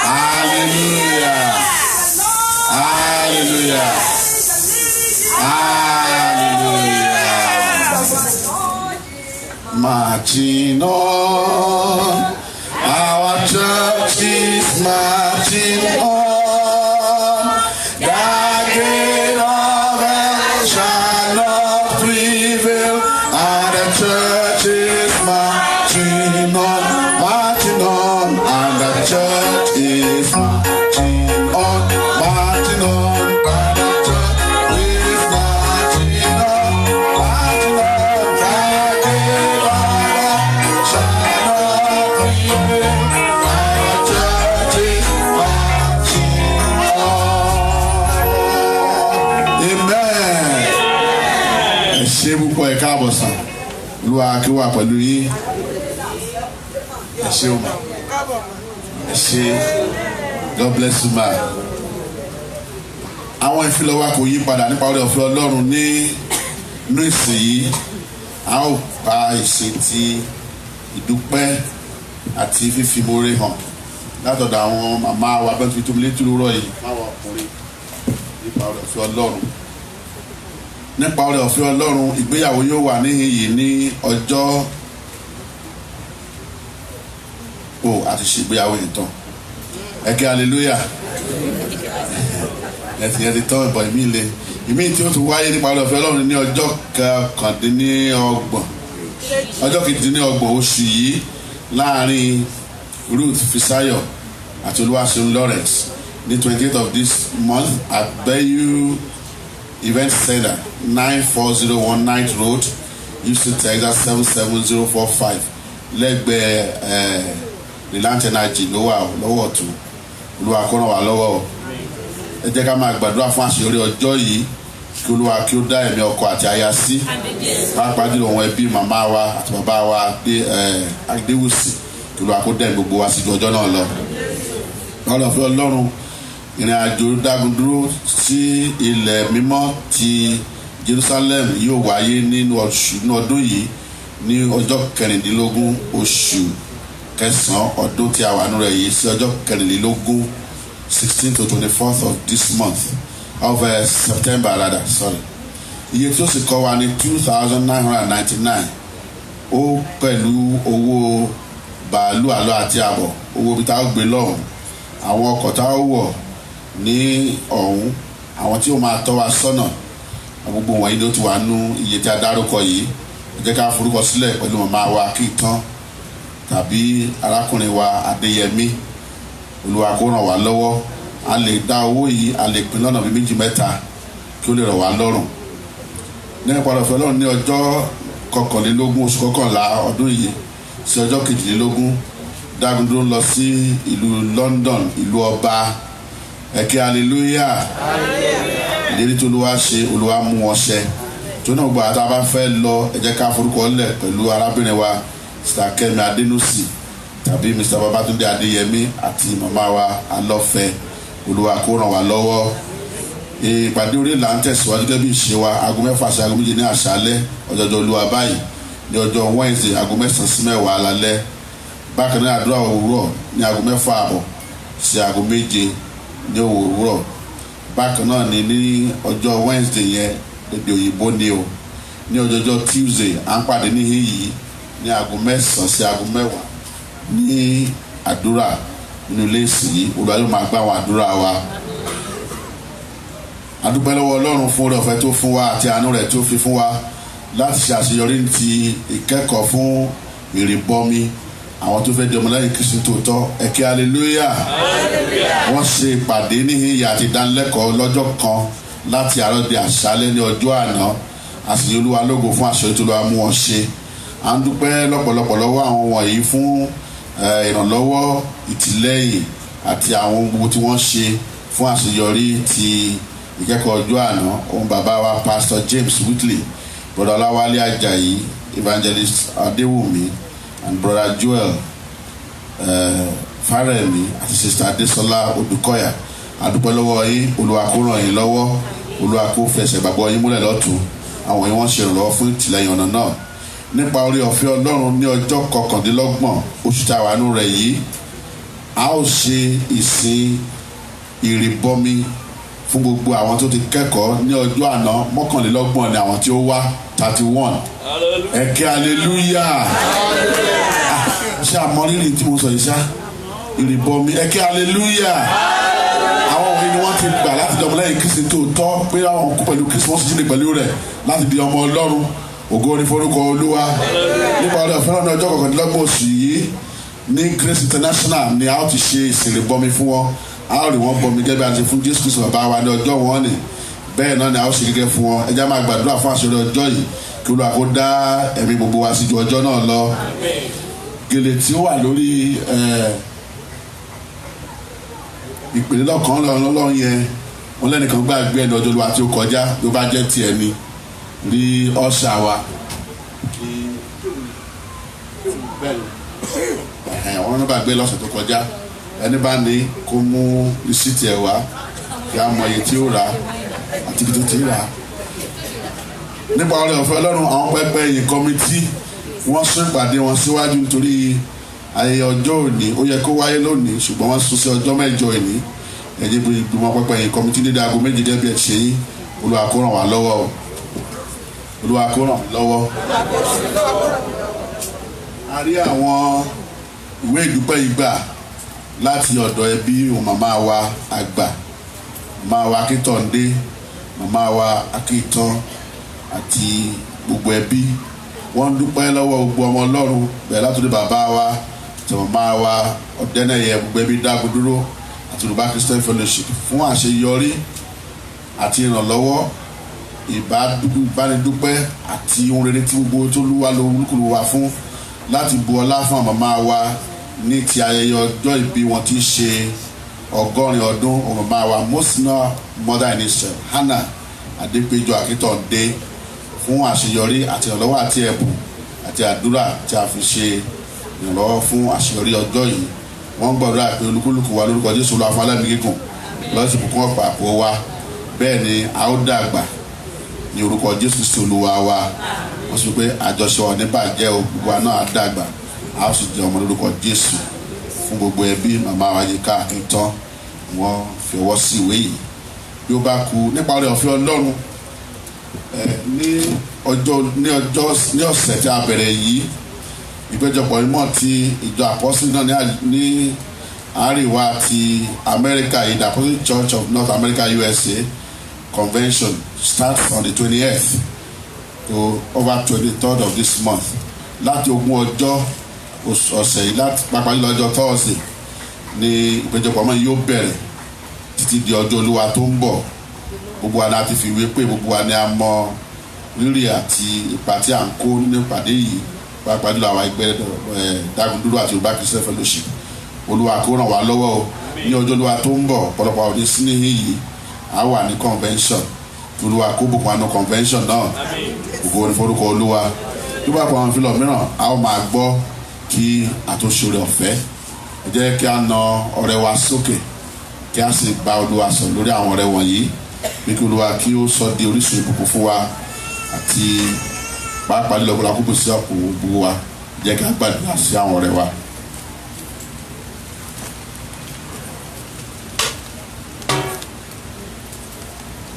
S2: hallelujah hallelujah hallelujah marching on our church is marching on the gate of hell shall not prevail and the church is marching on and the church is marching on and the church is marching on ṣe púpọ̀ ẹ̀ka àbọ̀sán Olúwa kí wà pẹ̀lú yín ẹ ṣé o ẹ ṣé God bless you ma. Àwọn ìfilọ̀ wa kò yí padà nípa oore ọ̀fẹ́ Ọlọ́run ní inú ìsìn yìí a ó bá ìsìn ti ìdúpẹ́ àti fífi ìmoore hàn látọ̀dọ̀ àwọn màmá wa bẹ́ẹ̀ tó fi tóbi létí lóró yìí máwọn ọkùnrin nípa oore ọ̀fẹ́ Ọlọ́run. Nípa oore ọ̀fẹ́ Ọlọ́run ìgbéyàwó yóò wà níhìn yìí ní ọjọ́ àti ṣe ìgbéyàwó yìí tán ẹ̀kẹ́ hallelujah ẹ̀sìn ẹ̀sìn tán ìbọn ìmí tí ó tún wáyé nípa oore ọ̀fẹ́ Ọlọ́run ní ọjọ́ kejìdínlọ́gbọ̀n oṣù yìí láàrin Ruth Fisayo àti Olúwaṣeun Lawrence ní 28th of this month at Bayou Event Center 94019 Road Houston Texas 77045 lẹ́gbẹ̀ẹ́ Reliant Energy ló wà lọ́wọ́ ọ̀tún. Olúwa kó ràn wá lọ́wọ́ o. Ẹ jẹ́ ká máa gbàdúrà fún àṣeyọrí ọjọ́ yìí kí Olúwa kí ó dá ẹ̀mí ọkọ àti aya sí. Pàápàá jùlọ àwọn ẹbí màmá wa àti bàbá wa Adéwùsì kí Olúwa kó dá ẹ̀mí gbogbo wa sí ju ọjọ́ náà lọ. Ọlọ́fẹ́ Ọlọ́run ìrìn àjò dágun dúró sí ilẹ̀ mímọ́ ti Jerusalem yóò wáyé nínú ọdún yìí ní ọjọ́ 16 oṣù kẹsàn-án ọdún tí a wà nínú rẹ̀ yìí sí ọjọ́ 16 16 to 24th of this month of September rather sorry. Iye tí ó sì kọ́ wa ní 2,999 ó pẹ̀lú owó bàálù àlọ àti àbọ̀ owó bí tá a gbé lọ́hùn àwọn ọkọ̀ tá a wọ̀ ní ọ̀hún àwọn tí ó máa tọ́ wa sọ́nà gbogbo wọ̀nyí ló ti wà nú iye tí a dárúkọ yìí. Ẹ jẹ́ ká forúkọ sílẹ̀ pẹ̀lú màmá wa Kíìtàn tàbí arákùnrin wa Adéyẹmí. Olúwa kó ràn wá lọ́wọ́. A lè dá owó yìí a lè pín lọ́nà bí méjì mẹ́ta kí ó lè rọ̀ wá lọ́rùn. Ní ìpàdé ọ̀fẹ́ Ọlọ́run ní ọjọ́ 21 oṣù kọkànlá ọdún yìí sí ọjọ́ 22 dágúndúró ń lọ sí ìlú London ìlú ọba. Ẹ kí hallelujah. Ìlérí tí Olúwa ṣe Olúwa mú wọn ṣẹ. Tó náà gbà tá a bá fẹ́ lọ ẹ jẹ́ ká forúkọ lẹ̀ pẹ̀lú arábìnrin wa Mr. Kẹ́mi Adénúsì tàbí Mr. Babatunde Adéyẹmí àti màmá wa Alọ́fẹ́. Olúwa kó ràn wá lọ́wọ́. Ìpàdé orí ìlà ń tẹ̀síwájú gẹ́gẹ́ bí ìṣe wa aago 6 sí aago 7 ní àṣálẹ́ ọjọ́jọ́ Olúwa báyìí ní ọjọ́ Wednesday aago 9 sí 10 alálẹ́. Bákan náà àdúrà òwúrọ̀ ní aago 6 àbọ̀ sí aago 7 ní òwúrọ̀. Bákan náà ní ọjọ́ Wednesday yẹn èdè òyìnbó ni o. Ní ọjọ́jọ́ Tuesday à ń pàdé níhìn yìí ní aago 9 sí aago 10 ní àdúrà nínú ilé ìsìn yìí. Olúwa yóò máa gbà àwọn àdúrà wa. A dúpẹ́ lọ́wọ́ Ọlọ́run fún oore ọ̀fẹ́ tó fún wa àti àánú rẹ̀ tó fi fún wa láti ṣe àṣeyọrí ti ìkẹ́kọ̀ọ́ fún ìrìbọmi àwọn tó fẹ́ di ọmọlẹ́yìn Kristi tòótọ́. Ẹ kí hallelujah. Wọ́n ṣe ìpàdé níhìn yìí àti ìdánilẹ́kọ̀ọ́ lọ́jọ́ kan láti àárọ̀ di àṣálẹ́ ní ọjọ́ àná. A sì yìn Olúwa lógo fún àṣeyọrí tó Olúwa mú wọn ṣe. À ń dúpẹ́ lọ́pọ̀lọpọ̀ lọ́wọ́ àwọn wọ̀nyí fún ìrànlọ́wọ́ ìtìlẹ́yìn àti àwọn gbogbo tí wọ́n ṣe fún àṣeyọrí ti ìkẹ́kọ̀ọ́ ọjọ́ àná. Òun bàbá wa Pastor James Whitley, Brother Ọláwálé Ajayi, Evangelist Adéwùmí and Brother Joel Fárẹ̀mí àti Sister Adéṣọlá Odùkọ́yà. A dúpẹ́ lọ́wọ́ yín. Olúwa kó ràn yín lọ́wọ́. Olúwa kó fẹsẹ̀ gbàgbọ́ yín múlẹ̀ lọ́tùn. Àwọn yìí wọ́n ṣe ìrànlọ́wọ́ fún ìtìlẹ́yìn ọ̀nà náà. Nípa oore ọ̀fẹ́ Ọlọ́run ní ọjọ́ 29 oṣù tá a wà nínú rẹ̀ yìí a ó ṣe ìsìn ìrìbọmi fún gbogbo àwọn tó ti kẹ́kọ̀ọ́. Ní ọjọ́ àná 31 ni àwọn tí ó wá 31. Ẹ kí hallelujah. Ṣé àmọ́rírì tí mo sọ yìí ṣá ìrìbọmi ẹ kí hallelujah. Àwọn òwe ni wọ́n ti gbà láti di ọmọlẹ́yìn Kristi tòótọ́ pé àwọn kú pẹ̀lú Kristi wọ́n sì jíǹde pẹ̀lú rẹ̀ láti di ọmọ Ọlọ́run. Ògo ni forúkọ Olúwa. Nípa ọdún ọ̀fẹ́ràn ní ọjọ́ 29 oṣù yìí ní Grace International ni a ó ti ṣe ìsìn ìrìbọmi fún wọn. A ó rí wọn bọmi gẹ́gẹ́ bí a ti fún Jésù Kristi bàbá wa ní ọjọ́ wọn ni bẹ́ẹ̀ náà ni a ó ṣe gẹ́gẹ́ fún wọn. Ẹ jẹ́ máa gbàdúrà fún àṣírí ọjọ́ yìí kí Olúwa kó dá ẹ̀mí gbogbo wa sí ju ọjọ́ náà lọ. Gèlè tí ó wà lórí ìpele lọ́kàn lọ́rùn yẹn wọn lẹ́nìkan gbàgbé ẹni ọjọ́ Olúwa tí ó kọjá ló bá jẹ́ tiẹ̀ ni rí ọ̀ṣà wa wọn ló bá gbé lọ́sẹ̀ tó kọjá. Ẹni bá ní kó mú rìsíìtì ẹ̀ wá kí a mọ iye tí ó rà àti ibi tó ti rà. Nípa oore ọ̀fẹ́ Ọlọ́run àwọn pẹpẹ yìí kọ́mítì wọ́n sún ìpàdé wọn síwájú nítorí ayẹyẹ ọjọ́ òní ó yẹ kó wáyé lónìí ṣùgbọ́n wọ́n sún sí ọjọ́ mẹ́jọ òní. Ẹ̀jẹ̀ bí ìgbìmọ̀ pẹpẹ yìí kọ́mítì dédé aago 7 gẹ́gẹ́ bí ẹ̀ ṣe yín. Olúwa kó ràn wá lọ́wọ́. Olúwa kó ràn mí lọ́wọ́. A rí àwọn ìwé ìdúpẹ́ ìgbà láti ọ̀dọ̀ ẹbí màmá wa àgbà, màmá wa Akíntọ́ndé, màmá wa Akíntán àti gbogbo ẹbí. Wọ́n ń dúpẹ́ lọ́wọ́ gbogbo ọmọ Ọlọ́run bẹ̀rẹ̀ látòdì bàbá wa àti màmá wa Ọ̀dẹ́nẹ̀yẹ gbogbo ẹbí Dágúndúró àti Yorùbá Christian Fellowship fún àṣeyọrí àti ìrànlọ́wọ́ ìbánidúpẹ́ àti ohun rere tí gbogbo tó lúwa lórúkúlù wa fún láti bu ọlá fún màmá wa ní ti ayẹyẹ ọjọ́ ìbí wọn tí í ṣe 100 ọdún màmá wa most senior mother in Israel Hannah Adépéjọ Akíntọ́ndé fún àṣeyọrí àti ìrànlọ́wọ́ àti ẹ̀bùn àti àdúrà tí a fi ṣe ìrànlọ́wọ́ fún àṣeyọrí ọjọ́ yìí wọ́n gbọ́dọ̀ pé olúkúlùkù wa lórúkọ Jésù Olúwa fún alámì gígùn lọ́sìn kún ọ̀pá àpò wa bẹ́ẹ̀ ni a ó dàgbà ní orúkọ Jésù Kristi Olúwa wa wọ́n sọ pé àjọṣe wọn ní bàjẹ́ o gbogbo wa náà á dàgbà a ó sì jẹ́ ọmọ lórúkọ Jésù fún gbogbo ẹbí màmá wa yìí káàkiri tán wọ́n fi ọwọ́ sí ìwé yìí bí ó bá kù nípa oore ọ̀fẹ́ Ọlọ́run ní ọ̀sẹ̀ tí a bẹ̀rẹ̀ yìí ìpéjọpọ̀ mímọ́ ti ìjọ apọ́sítélì náà ní àríwá ti Amẹ́ríkà yìí the Apostolic Church of North America USA convention starts on the 20th to over 23rd of this month láti 20 ọjọ́ ọ̀sẹ̀ yìí láti pàápàá jùlọ ọjọ́ Thursday ní ìpéjọpọ̀ mọ́ yóò bẹ̀rẹ̀ títí di ọjọ́ Olúwa tó ń bọ̀ gbogbo wa láti fi wé pé gbogbo wa ni a mọ rírì àti ipa tí à ń kó nínú ìpàdé yìí pàápàá jùlọ àwọn ẹgbẹ́ Dagunduro àti Yorùbá Christian Fellowship Olúwa kó ràn wá lọ́wọ́ o ní ọjọ́ Olúwa tó ń bọ̀ ọ̀pọ̀lọpọ̀ òní sí ní yìí a wà ní convention Olúwa kó bùkún àná convention náà gbogbo ní forúkọ Olúwa tó bá pọ̀ àwọn fílọ̀ mìíràn a ó máa gbọ́ kí àtúnṣe rẹ̀ ọ̀fẹ́ ẹ jẹ́ kí a na ọrẹ wa sókè kí a sì bá Olúwa sọ lórí àwọn ọrẹ wọ̀nyí bí kí Olúwa kí ó sọ di orísun ìbùkún fún wa àti pàápàá lílọ gbọdọ̀ àkókò sí ọ̀pọ̀ gbogbo wa jẹ́ kí a gbàdúrà sí àwọn ọrẹ wa.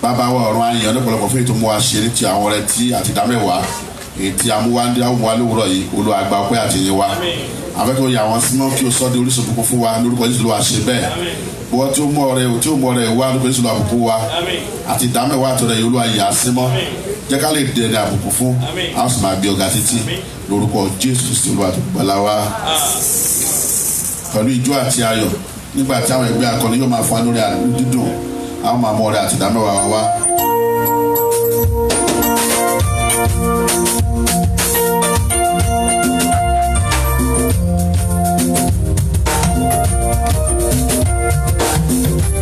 S2: Bàbá wa ọ̀run ayé ọ̀dọ́pọ̀lọpọ̀ fún ètò mú wa ṣe ní ti àwọn ọrẹ tí àti ìdámẹ́wàá èyí tí amúwáńdé àwòwá lówùrọ̀ yìí Olúwa gba ọpẹ́ àti ìyìn wa afẹ́kọ̀ọ́ yà wọ́n símọ́ kí o sọ di orísun ìbùkún fún wa lórúkọ Jésù Olúwa ṣe bẹ́ẹ̀ bọ́ tí ó mú ọrẹ wá lórúkọ Jésù Olúwa àbùkù wa àti ìdámẹ́wàá àtọ̀rẹ yìí Olúwa yà á símọ́ jẹ́ ká lè dẹni àbùkù fún a ó sì máa gbé ọ̀gá títí lórúkọ Jésù Kristi Olúwa tó gbọ́lá wa pẹ̀lú ijó àti ayọ̀ nígbà tí àwọn ẹgbẹ́ akọni yóò máa fún wa lórí dídùn a ó máa mú ọrẹ àti ìdámẹ́wàá wa wá.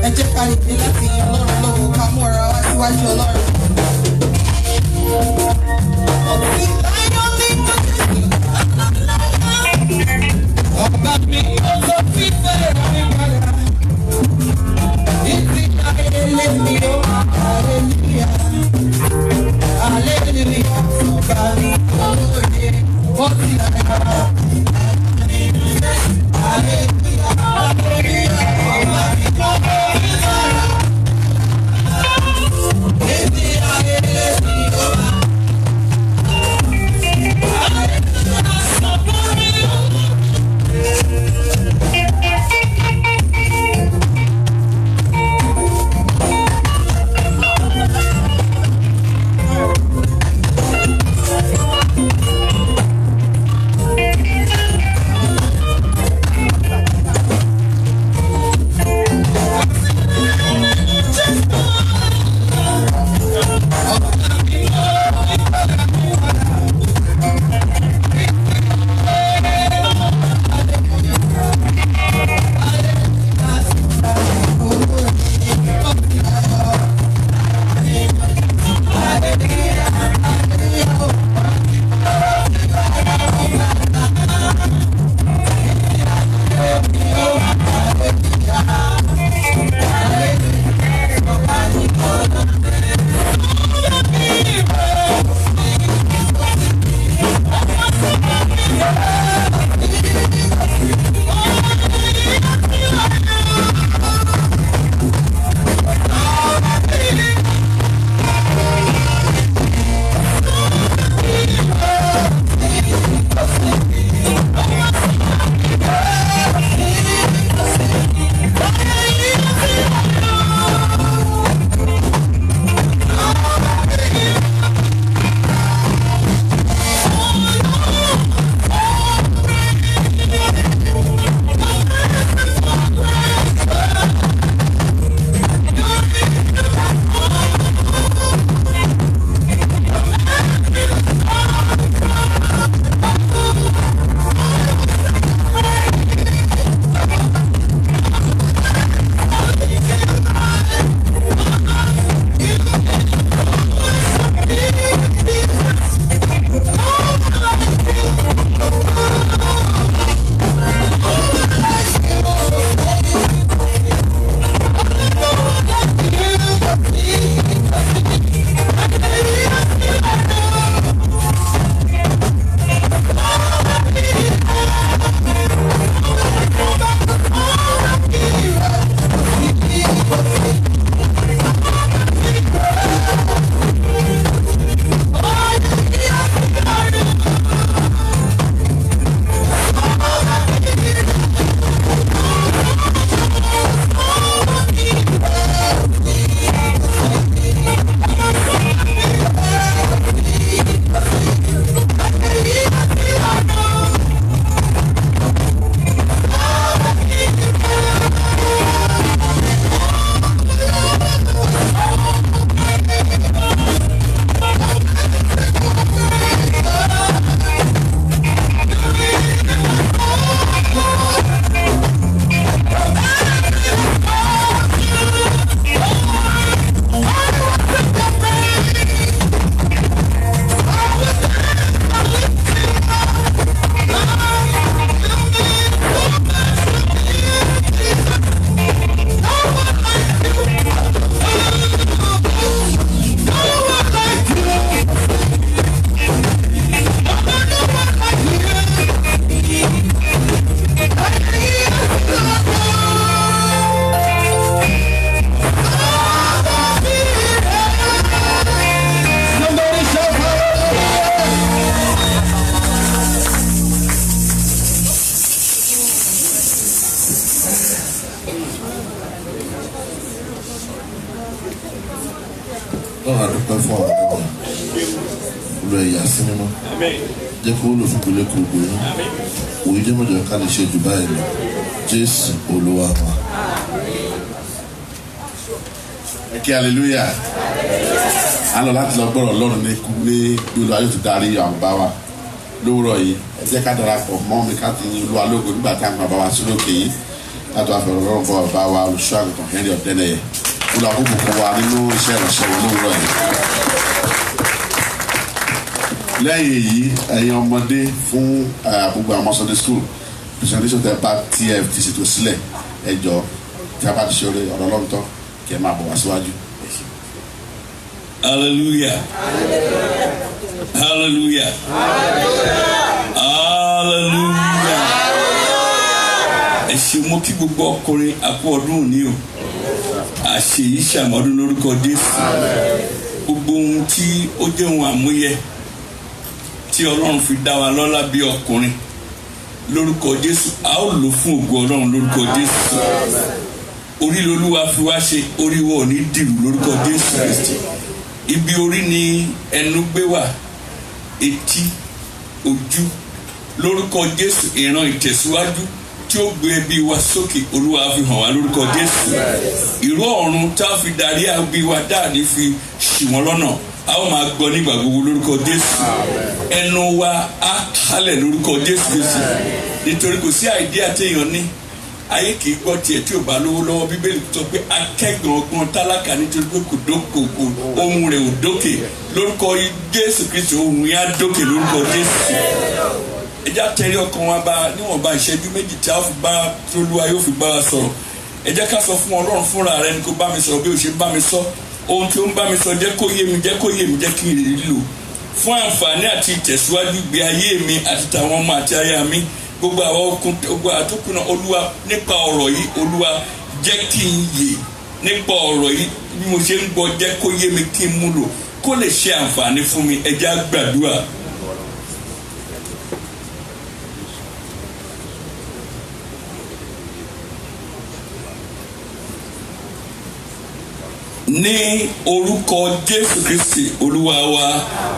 S1: Ẹ jẹ́ ká lè dé láti yan Ọlọ́run lọ́wọ́ ká mú ara wá síwájú Ọlọ́run. Ọba mi yóò lọ sí fẹ́rẹ̀ mi padà. Ìsìn ayẹlẹ mi ó hallelujah. Hallelujah. Ọba mi olóye ó ti lára. Hallelujah. Hallelujah. Ọba mi kọ́ orí sára. Ìsìn ayẹlẹ mi ó hallelujah.
S3: olú ẹ̀yà sí mímọ́ jẹ́ kó wúlò fún ìpínlẹ̀ gbogbo yín òye jẹ́ mọ́jọ ká lè ṣe jù báyìí lọ Jésù Olúwa wa.
S2: ẹ kí hallelujah. a lọ láti lọ gbọ́rọ̀ Ọlọ́run ní gbogbo ayé tó darí àwọn bá wa lówùrọ̀ yìí. ẹ jẹ́ ká darapọ̀ mọ́ mi ká ti yin Olúwa lógo nígbà tá à ń pa bá wa sórí òkè yìí láti wá fẹ̀rẹ̀ Ọlọ́run bọ̀ bá wa olùṣọ́ àgùntàn Henry Ọ̀dẹ́nẹ̀yẹ Olúwa kó bùkún wa nínú iṣẹ́ ìránṣẹ́ wọn lówùrọ̀ yìí. lẹ́yìn èyí ẹ̀yin ọmọdé fún gbogbo àwọn Sunday school presentation tẹ bá TFT ṣètò sílẹ̀ ẹ jọ tí a bá ti ṣe ọ̀rọ̀ Ọlọ́run tán kí ẹ máa bọ̀ wá síwájú.
S4: Hallelujah. Hallelujah. Hallelujah. Ẹ ṣé mo kí gbogbo ọkùnrin àpò ọdún òní o. Àṣẹ yìí ṣàmọ́dún lórúkọ Jésù. Gbogbo ohun tí ó jẹ́ ohun àmúyẹ tí Ọlọ́run fi dá wa lọ́lá bí ọkùnrin lórúkọ Jésù a ó lò fún ògo Ọlọ́run lórúkọ Jésù. Orí l'Olúwa fi wá ṣe, orí wa ò ní dìrù lórúkọ Jésù Kristi. Ibi orí ni ẹnu gbé wà, etí, ojú lórúkọ Jésù ìran ìtẹ̀síwájú tí ó gbé ẹbí wa sókè Olúwa fi hàn wá lórúkọ Jésù. Ìró ọ̀run tá a fi darí ẹbí wa dáàní fi ṣì wọ́n lọ́nà a ó máa gbọ́ nígbà gbogbo lórúkọ Jésù. Ẹnu wa á kálẹ̀ lórúkọ Jésù Kristi nítorí kò sí àìdí àtẹ̀yàn ní ayé kì í gbọ́ tiẹ̀ tí ò bá lówó lọ́wọ́ Bíbélì sọ pé akẹ́gbọ̀n ọgbọ́n tálákà nítorí pé kò dókòkò ohun rẹ̀ ò dókè lórúkọ Jésù Kristi ohun yẹn á dókè lórúkọ Jésù. Ẹjá tẹ̀lé ọkàn wa bá níwọ̀nba ìṣẹ́jú méjì tí a fi bá Olúwa yóò fi bá wa sọ̀rọ̀. Ẹ jẹ́ ká sọ fún Ọlọ́run fúnra rẹ̀ ní kó bá mi sọ̀rọ̀ bí ó ṣe bá mi sọ ohun tí ó ń bá mi sọ jẹ́ kó yé mi jẹ́ kó yé mi jẹ́ kí n lè lò fún àǹfààní àti ìtẹ̀síwájú ìgbé ayé mi àti tàwọn ọmọ àti aya mi gbogbo àwọn okun gbogbo àtúnkùnà Olúwa nípa ọ̀rọ̀ yìí Olúwa jẹ́ kí n yè nípa ọ̀rọ̀ yìí bí mo ṣe ń gbọ́ jẹ́ kó yé mi kí n mú lò kó lè ṣe àǹfààní fún mi ẹ jẹ́ á gbàdúrà. ní orúkọ Jésù Kristi Olúwa wa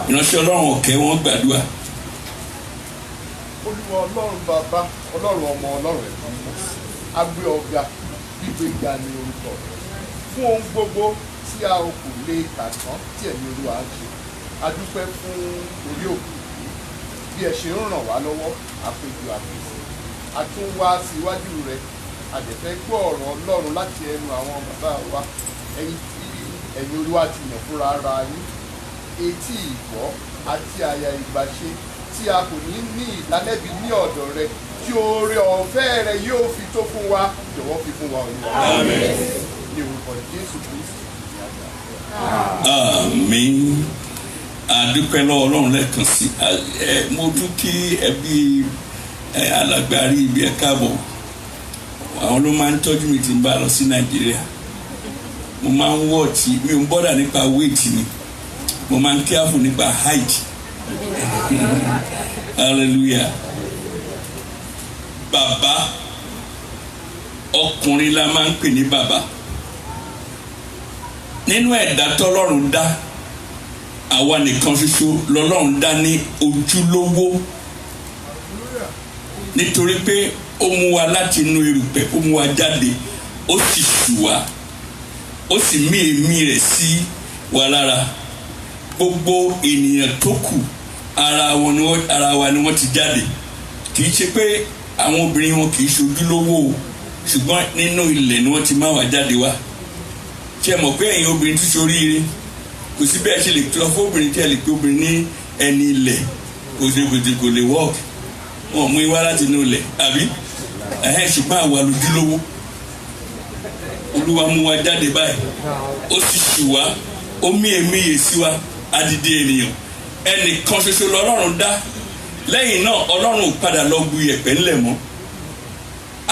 S4: ìránṣẹ́ Ọlọ́run ọ̀kẹ́ wọn gbàdúrà.
S5: Olúwa Ọlọ́run bàbá Ọlọ́run ọmọ Ọlọ́run ẹ̀kọ́ agbé ọ̀gá gbígbé ga ní orúkọ fún ohun gbogbo tí a ò kò lè kà tán tí ẹ̀mí Olúwa ń ṣe a dúpẹ́ fún orí òkú bí ẹ ṣe ń ràn wá lọ́wọ́ àpéjọ àpèsè a tún wá síwájú rẹ a dẹ̀ fẹ́ gbọ́ ọ̀rọ̀ Ọlọ́run láti ẹnu àwọn bàbá wa ẹ̀yin tí ẹ̀yin Olúwa ti yàn fúnra ara yín etí ìgbọ́ àti àyà ìgbàṣe tí a kò ní ìdálẹ́bi ní ọ̀dọ̀ rẹ tí oore ọ̀fẹ́ rẹ yóò fi tó fún wa jọ̀wọ́ fi fún wa Olúwa. Àmín. Ní orúkọ Jésù Kristi ní àgbà.
S4: Àmín. Àdúpẹ́ lọ́wọ́ Ọlọ́run lẹ́ẹ̀kan sí mo tún kí ẹbí alágbárí ibi ẹ̀ káàbọ̀ àwọn ló máa ń tọ́jú mi tí n bá lọ sí Nàìjíríà mo máa ń wọ́ọ̀tì mi ò ń bọ́dà nípa wéètì mi mo máa ń kíáfù nípa height. Hallelujah. Bàbá ọkùnrin la máa ń pè ní bàbá nínú ẹ̀dá tọ́lọ́run dá àwa nìkan ṣoṣo lọ́lọ́run dá ní ojúlówó nítorí pé ó mú wa láti inú erùpẹ̀ ó mú wa jáde ó sì ṣù wá ó sì mí èémí rẹ̀ sí wa lára gbogbo ènìyàn tó kù ara wa ni wọ́n ti jáde kì í ṣe pé àwọn obìnrin wọn kì í ṣojúlówó o ṣùgbọ́n nínú ilẹ̀ ni wọ́n ti máa wá jáde wá ṣé ẹ mọ̀ pé ẹ̀yin obìnrin tún ṣoríire kò sí bẹ́ẹ̀ ṣe lè tọ́ fún obìnrin tí ẹ lè pé obìnrin ní ẹni ilẹ̀ kò lè wọ́ọ̀kì wọn mú iwá láti inú ilẹ̀ àbí ṣùgbọ́n àwa lójúlówó Olúwa mú wa jáde báyìí ó sì ṣù wá ó mí èémí yè sí wa adìde ènìyàn ẹnìkan ṣoṣo lọ́lọ́run dá lẹ́yìn náà Ọlọ́run ò padà lọ bu iyẹ̀pẹ̀ ńlẹ̀ mọ́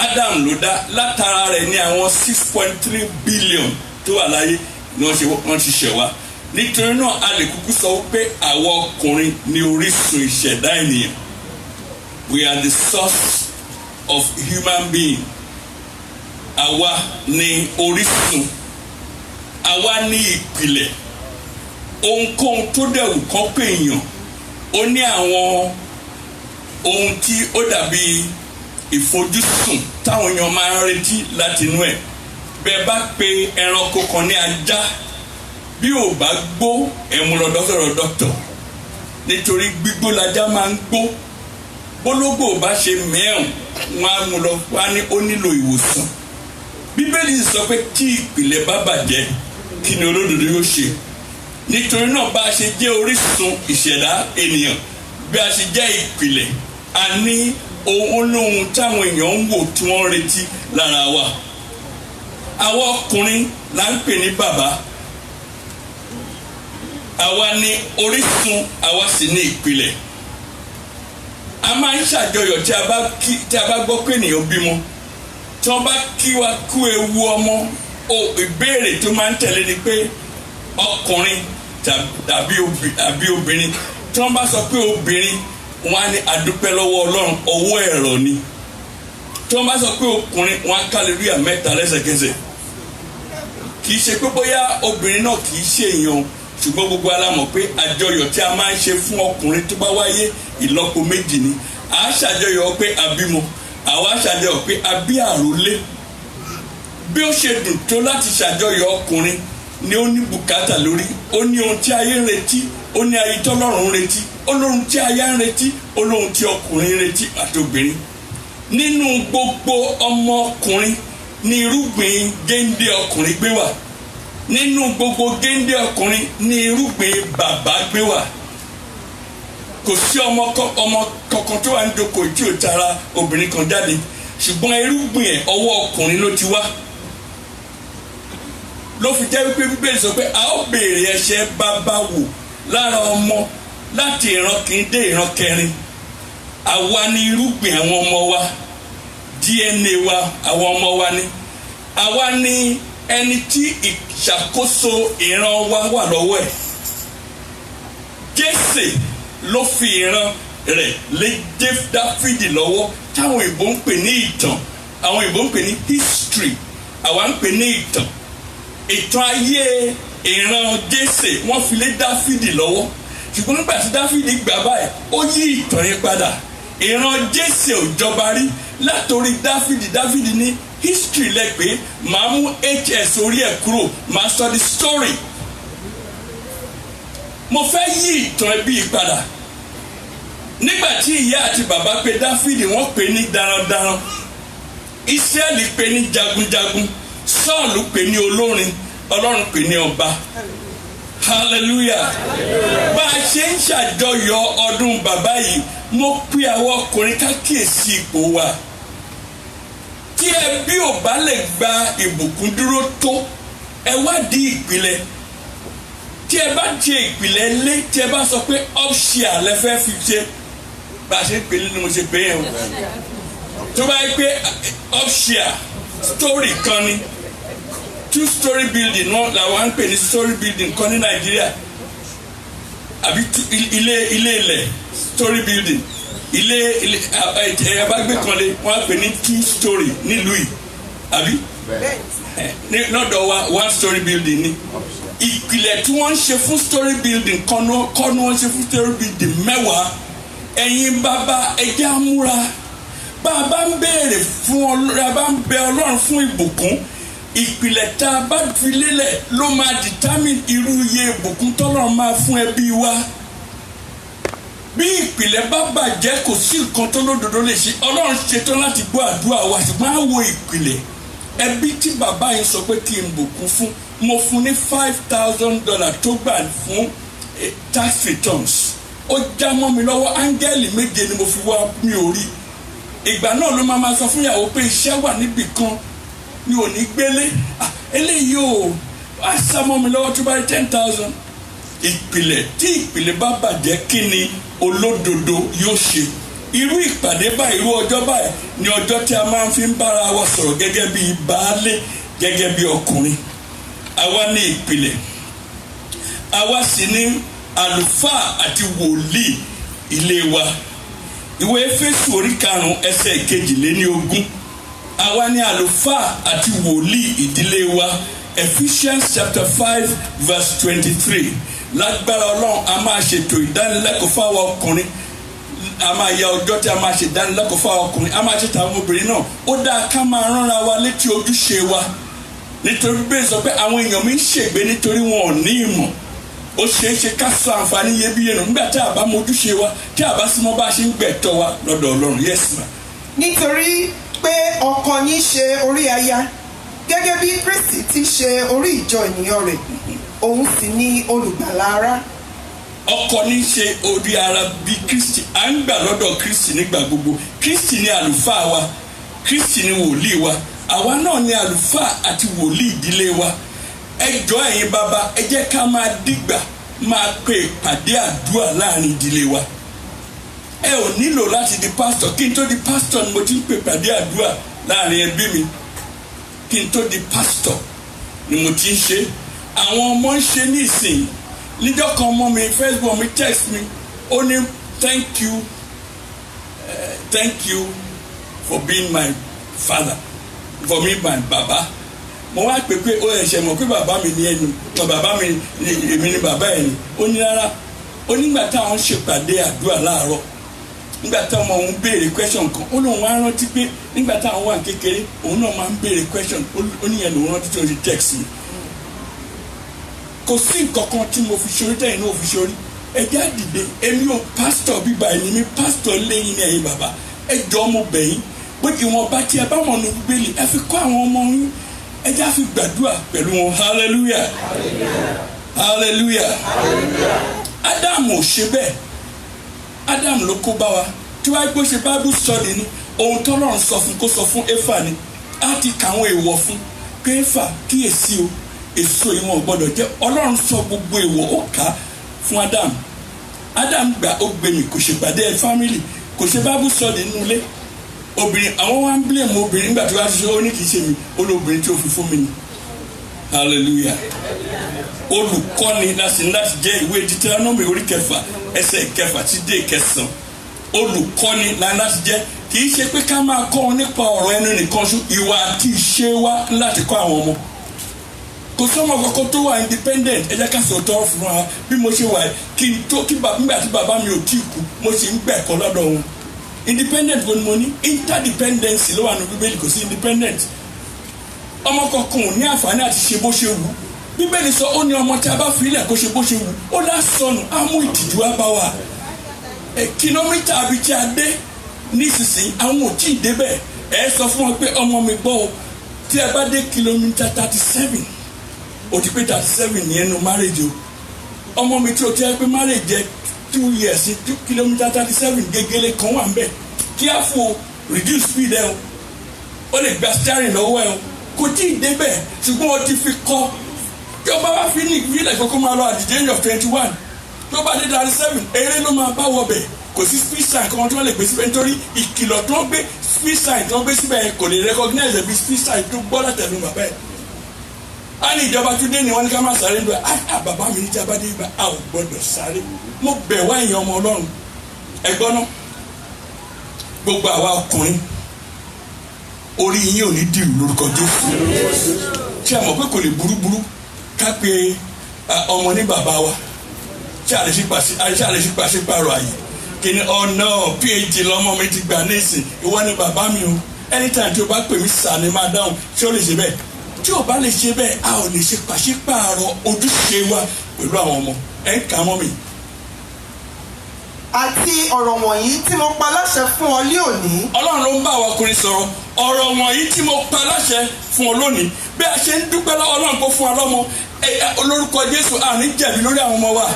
S4: Ádámù ló dá látara rẹ̀ ní àwọn 6.3 billion tó wà láyé ni wọ́n ti ṣẹ̀ wá nítorí náà a lè kúkú sọ wípé àwọn ọkùnrin ní orísun ìṣẹ̀dá ènìyàn we are the source of human being àwa ní orísun àwa ní ìpìlẹ̀ ohunkóhun tó dẹ̀wù kán pé èèyàn ó ní àwọn ohun tí ó dàbí ìfojúsùn táwọn èèyàn máa ń retí láti inú ẹ̀. Bẹ́ẹ̀ bá pe ẹranko kan ní ajá, bí ò bá gbó ẹ mú lọ dọ́sọ̀rọ̀ dọ́kítọ̀, nítorí gbígbó lajá máa ń gbó. Bólógbò bá ṣe mẹ́rùn wọn á mú lọ wá ní ó nílò ìwòsàn. Bíbélì sọ pé tí ìpìlẹ̀ bá bàjẹ́ kí ni olódodo yóò ṣe? Nítorí náà bá a ṣe jẹ́ orísun ìṣẹ̀dá ènìyàn, bí a ṣe jẹ́ ìpìlẹ̀, a ní ohun olóhun táwọn èèyàn ń wò tí wọ́n ń retí lára wa. Àwọn ọkùnrin là ń pè ní bàbá, àwa ní orísun, àwa sì ní ìpìlẹ̀. A máa ń ṣàjọyọ̀ tí a bá gbọ́ pé ènìyàn bímọ. Tí wọ́n bá kí wa kú ewu ọmọ, ìbéèrè tó máa ń tẹ̀lé ni pé ọkùnrin tàbí obìnrin. Tí wọ́n bá sọ pé obìnrin, wọ́n á ní adúpẹ́ lọ́wọ́ Ọlọ́run, ọwọ́ ẹ̀rọ ni. Tí wọ́n bá sọ pé ọkùnrin, wọ́n á hallelujah mẹ́ta lẹ́sẹ̀kẹsẹ̀. Kì í ṣe pé bóyá obìnrin náà kì í ṣe èèyàn, ṣùgbọ́n gbogbo wa la mọ̀ pé àjọyọ̀ tí a máa ń ṣe fún ọkùnrin tó bá wáyé ìlọ́po méjì ni. À á ṣàjọyọ̀ pé a bímọ, àwa ṣàjọyọ̀ pé a bí àrólé. Bí ó ṣe dùn tó láti ṣàjọyọ̀ ọkùnrin ni ó ní bùkátà lórí, ó ní ohun tí ayé ń retí, ó ní ayé tọ́lọ́run ń retí, ó lóhun tí aya ń retí, ó lóhun tí ọkùnrin ń retí àti obìnrin. Nínú gbogbo ọmọkùnrin ni irúgbìn géńdé ọkùnrin gbé wà. Nínú gbogbo géńdé ọkùnrin ni irúgbìn bàbá gbé wà. Kò sí ọmọ kankan tó wà ní doko tí ò tara obìnrin kan jáde, ṣùgbọ́n irúgbìn ẹ̀ ọwọ́ ọkùnrin ló ti wá. Ló fi jẹ́ wípé Bíbélì sọ pé a ó béèrè ẹ̀ṣẹ̀ bàbá wò lára ọmọ láti ìran kìíní dé ìran kẹrin. Àwa ni irúgbìn àwọn ọmọ wa, DNA wa àwọn ọmọ wa ni. Àwa ni ẹni tí ìṣàkóso ìran wa wà lọ́wọ́ ẹ̀. Jésè ló fi ìran rẹ̀ lé Dáfídì lọ́wọ́, táwọn òyìnbó ń pè ní ìtàn, àwọn òyìnbó ń pè ní history, àwa ń pè ní ìtàn. Ìtàn ayé ìran Jésè wọ́n fi lé Dáfídì lọ́wọ́, ṣùgbọ́n nígbà tí Dáfídì gbà báyìí ó yí ìtàn yẹn padà. Ìran Jésè ò jọba rí látòrí Dáfídì ní history lẹ́gbẹ̀ẹ́, màá mú hs orí ẹ̀ kúrò, màá sọ the story. Mo fẹ́ yí ìtàn ẹbí padà. Nígbà tí ìyá àti bàbá pè Dáfídì, wọ́n pè ní darandaran, Ísírẹ́lì pè ní jagunjagun, Sọ́ọ̀lù pè ní olórin, Ọlọ́run pè ní ọba. Hallelujah. Bá a ṣe ń ṣàjọyọ̀ ọdún bàbá yìí, mo pè àwọn ọkùnrin ká kíyèsí ipò wa. Tí ẹbí ò bá lè gba ìbùkún dúró tó, ẹ wádìí ìpìlẹ̀. Tí ẹ bá ṣe ìpìlẹ̀ lé, tí ẹ bá sọ pé upshare lẹ fẹ́ fi ṣe, bá a ṣe pè ní mo ṣe pè yẹn o. Tó bá yẹ pé upshare story kan ni, 2-story building náà làwọn ń pè ní story building kan ní Nàìjíríà, àbí ilé ilẹ̀ story building, ilé abágbé kan lé wọ́n á pè ní 2-story nílùú yìí, àbí lọ́dọ̀ wa 1-story building ni. Ìpìlẹ̀ tí wọ́n ń ṣe fún story building kọ́ ni wọ́n ṣe fún story building mẹ́wàá. Ẹ̀yin bàbá ẹjẹ́ amúra, bá a bá ń béèrè fún Ọlọ́run, a bá ń bẹ Ọlọ́run fún ìbùkún, ìpìlẹ̀ tá a bá fi lélẹ̀ ló máa determine irú iye ìbùkún tọ́lọ́run máa fún ẹbí wa. Bí ìpìlẹ̀ bá bàjẹ́, kò sí nǹkan tó lódodo lè ṣe. Ọlọ́run ṣetán láti gbọ́ àdúrà wa, ṣùgbọ́n á wo ìpìlẹ̀. Ẹbí tí bàbá yẹn sọ pé kí n bùkún fún, mo fún ní $5,000 tó gbà fún tax returns. Ó já mọ́ mi lọ́wọ́, áńgẹ́lì méje ni mo fi wá mi ò rí. Ìgbà náà ló máa sọ fún ìyàwó pé iṣẹ́ wà níbì kan, mi ò ní gbélé. Eléyìí ò wá sá mọ́ mi lọ́wọ́ tó bá rí 10,000. Ìpìlẹ̀ tí ìpìlẹ̀ bá bàjẹ́, kí ni olódodo yóò ṣe? Irú ìpàdé báyìí, irú ọjọ́ báyìí ni ọjọ́ tí a máa ń fi ń bára wa sọ̀rọ̀ gẹ́gẹ́ bí baálé, gẹ́gẹ́ bí ọkùnrin. Àwa ní ìpìlẹ̀, àwa sì ní àlùfáà àti wòlíì ilé wa. Ìwé Éfésù orí 5 ẹsẹ̀ 22. Àwa ní àlùfáà àti wòlíì ìdílé wa. Ephesians chapter 5 verse 23. lágbára ọlọ́run a máa ṣètò ìdánilẹ́kọ̀ọ́ fáwọn ọkùnrin, a máa ya ọjọ́ tí a máa ṣe ìdánilẹ́kọ̀ọ́ fáwọn ọkùnrin, a máa ṣe tàwọn obìnrin náà. Ó dáa ká máa ránra wa létí ojúṣe wa, nítorí bẹ́ẹ̀ sọ pé àwọn èèyàn mi ń ṣègbé nítorí wọn ò ní ìmọ̀. Ó ṣeé ṣe ká sọ àǹfààní iyebíye nù nígbà tí a bá mọ ojúṣe wa, tí a bá sì mọ bá a ṣe ń gbẹ̀tọ́ wa lọ́dọ̀ Ọlọ́run. Yes ma.
S1: Nítorí pé ọkọ yín ṣe orí aya gẹ́gẹ́ bí Kristi ti ṣe orí ìjọ ènìyàn rẹ̀, òun sì ni olùgbàlà ara.
S4: Ọkọ ní ṣe orí ara bí Kristi, à ń gbà lọ́dọ̀ Kristi nígbà gbogbo. Kristi ni àlùfáà wa, Kristi ni wòlíì wa, àwa náà ni àlùfáà àti wòlíì ìdílé wa. Ẹ jọ̀ọ́ ẹ̀yin bàbá, ẹ jẹ́ ká máa dìgbà máa pe ìpàdé àdúrà láàrin ìdílé wa. Ẹ ò nílò láti di pásítọ̀. Kí n tó di pásítọ̀ ni mo ti ń pe ìpàdé àdúrà láàrin ẹbí mi. Kí n tó di pásítọ̀ ni mo ti ń ṣe. Àwọn ọmọ ń ṣe ní ìsìn. Níjọ́ kan ọmọ mi Facebook mi text mi, ó ní thank you for being my father, for being my baba. Mo wá pè pé ó ẹ̀ṣẹ̀ mọ̀ pé bàbá mi ní ẹnu, bàbá mi èmi ni bàbá ẹ̀ ni. Ó ní rárá, ó nígbà táwọn ṣèpàdé àdúrà láàárọ̀, nígbà táwọn ọmọ òun béèrè question kan, ó lóun wá rántí pé nígbà táwọn wà kékeré òun náà máa ń béèrè question, ó níyẹn lòun rántí tó ń ṣe text mi. Kò sí nǹkan kan tí mo fi ṣorí tẹ̀yìn náà fi ṣorí. Ẹ jẹ́ àdìde, èmi ò pásítọ̀ bíbá ẹni mi, pásítọ̀ lẹ́yìn ní ẹ̀yin bàbá. Ẹ jọ̀ọ́ mo bẹ̀ yín, bó ìwọ̀nba tí ẹ bá mọ̀ ní Bíbélì, ẹ fi kọ́ àwọn ọmọ yín, ẹ jẹ́ àfi gbàdúrà pẹ̀lú wọn. Hallelujah, hallelujah. Ádámù ò ṣe bẹ́ẹ̀, Ádámù ló kó bá wa. Tí wàá gbé ṣe Bible study ni, ohun tọ́lọ́run sọ fún kó sọ fún Éfà ni, á ti kàwọn èèwọ̀ fún pé Éfà kíyèsí o, èso yìí wọn ò gbọdọ̀ jẹ. Ọlọ́run sọ gbogbo èèwọ̀ ó kà á fún Ádámù. Ádámù gbà ó gbé mi, kò ṣèpàdé family, kò ṣe Bible study nínú ilé. Obìnrin àwọn wá ń blame obìnrin nígbà tí wọ́n ti ṣe ó ní kì í ṣe mi, ó ló obìnrin tí ó fi fún mi ni. Hallelujah. Olùkọ́ni láti jẹ́ ìwé Deuteronomy orí 6 ẹsẹ̀ 6 sí dé 9. Olùkọ́ni láti jẹ́, kì í ṣe pé ká máa kọ́ wọn nípa ọ̀rọ̀ ẹnu nìkan ṣú, ìwà àti ìṣe wa láti kọ́ àwọn ọmọ. Kò sọ́mọ kankan tó wà independent. Ẹ jẹ́ ká sọ tọ́ fún wa bí mo ṣe wà kí n tó nígbà tí bàbá mi ò tí kú, mo sì ń gbẹ̀kọ́ lọ́dọ̀ wọn. Independent wo ni mo ní? Interdependency ló wà ní Bíbélì, kò sí independent. Ọmọ kankan ò ní àǹfààní àti ṣe bó ṣe wù. Bíbélì sọ ó ní ọmọ tí a bá fi ilẹ̀ kó ṣe bó ṣe wù, ó lásọnù, á mú ìtìjú wá bá wa. Kìlómítà àbí tí a dé nísinsìnyí àwọn ò tí ì débẹ̀. Ẹ sọ fún wọn pé ọmọ mi gbọ́ o, tí ẹ bá dé kìlómítà 37, ó ti pé 37 ní ẹnu marriage o. Ọmọ mi tí o ti ẹ pé marriage jẹ 2 years, 2 kìlómítà 37 gégélé kan wà ń bẹ̀. Kí á fò reduce speed ẹ o, ó lè gba steering lọ́wọ́ ẹ o, kò tí ì débẹ̀ ṣùgbọ́n o ti fi kọ́. Tí o bá wá fi ní ìpínlẹ̀ kókó máa lọ at the age of 21, tó bá dé 37 eré ló máa bá wọ bẹ̀. Kò sí speed sign kan tí wọ́n lè gbé síbẹ̀ nítorí ìkìlọ̀ tó ń gbé speed sign tó ń gbé síbẹ̀ kò lè recognize bí speed sign tó gbọ́ látẹnu bàbá ẹ̀. A ní ìjọba tún dé ni wọ́n ní ká máa sáré nígbà bàbá mi ní tí a bá dé ibà a ò gbọ́dọ̀ sáré. Mo bẹ̀ wá èèyàn ọmọ Ọlọ́run ẹ̀gbọ́n náà, gbogbo àwa ọkùnrin orí yín ò ní dìrù lórúkọ Jésù. Ṣé a mọ̀ pé kò lè burúburú ká pe ọmọ ní bàbá wa? Ṣé a lè ṣe pàṣípàrọ̀ àyè? Kí ni ọ̀nà PhD lọ́mọ mi ti gbà nísìn, ìwọ ni bàbá mi o. Anytime tí o bá pè mí sà ni máa dáhùn. Ṣé o lè ṣe bẹ́ẹ̀? Tí o bá lè ṣe bẹ́ẹ̀, a ò lè ṣe pàṣípàrọ̀ ojúṣe wa pẹ̀lú àwọn ọmọ. Ẹ ń kà mọ́ mi.
S1: Àti ọ̀rọ̀ wọ̀nyí tí mo pa láṣẹ fún ọ ní òní. Ọlọ́run
S4: ló ń bá àwọn ọkùnrin sọ̀rọ̀. Ọ̀rọ̀ wọ̀nyí tí mo pa láṣẹ fún ọ lónìí, bí a ṣe ń dúpẹ́ lọ́wọ́ Ọlọ́run kó fún wa lọ́mọ, olórúkọ Jésù àní jẹ̀bi lórí àwọn ọmọ wa.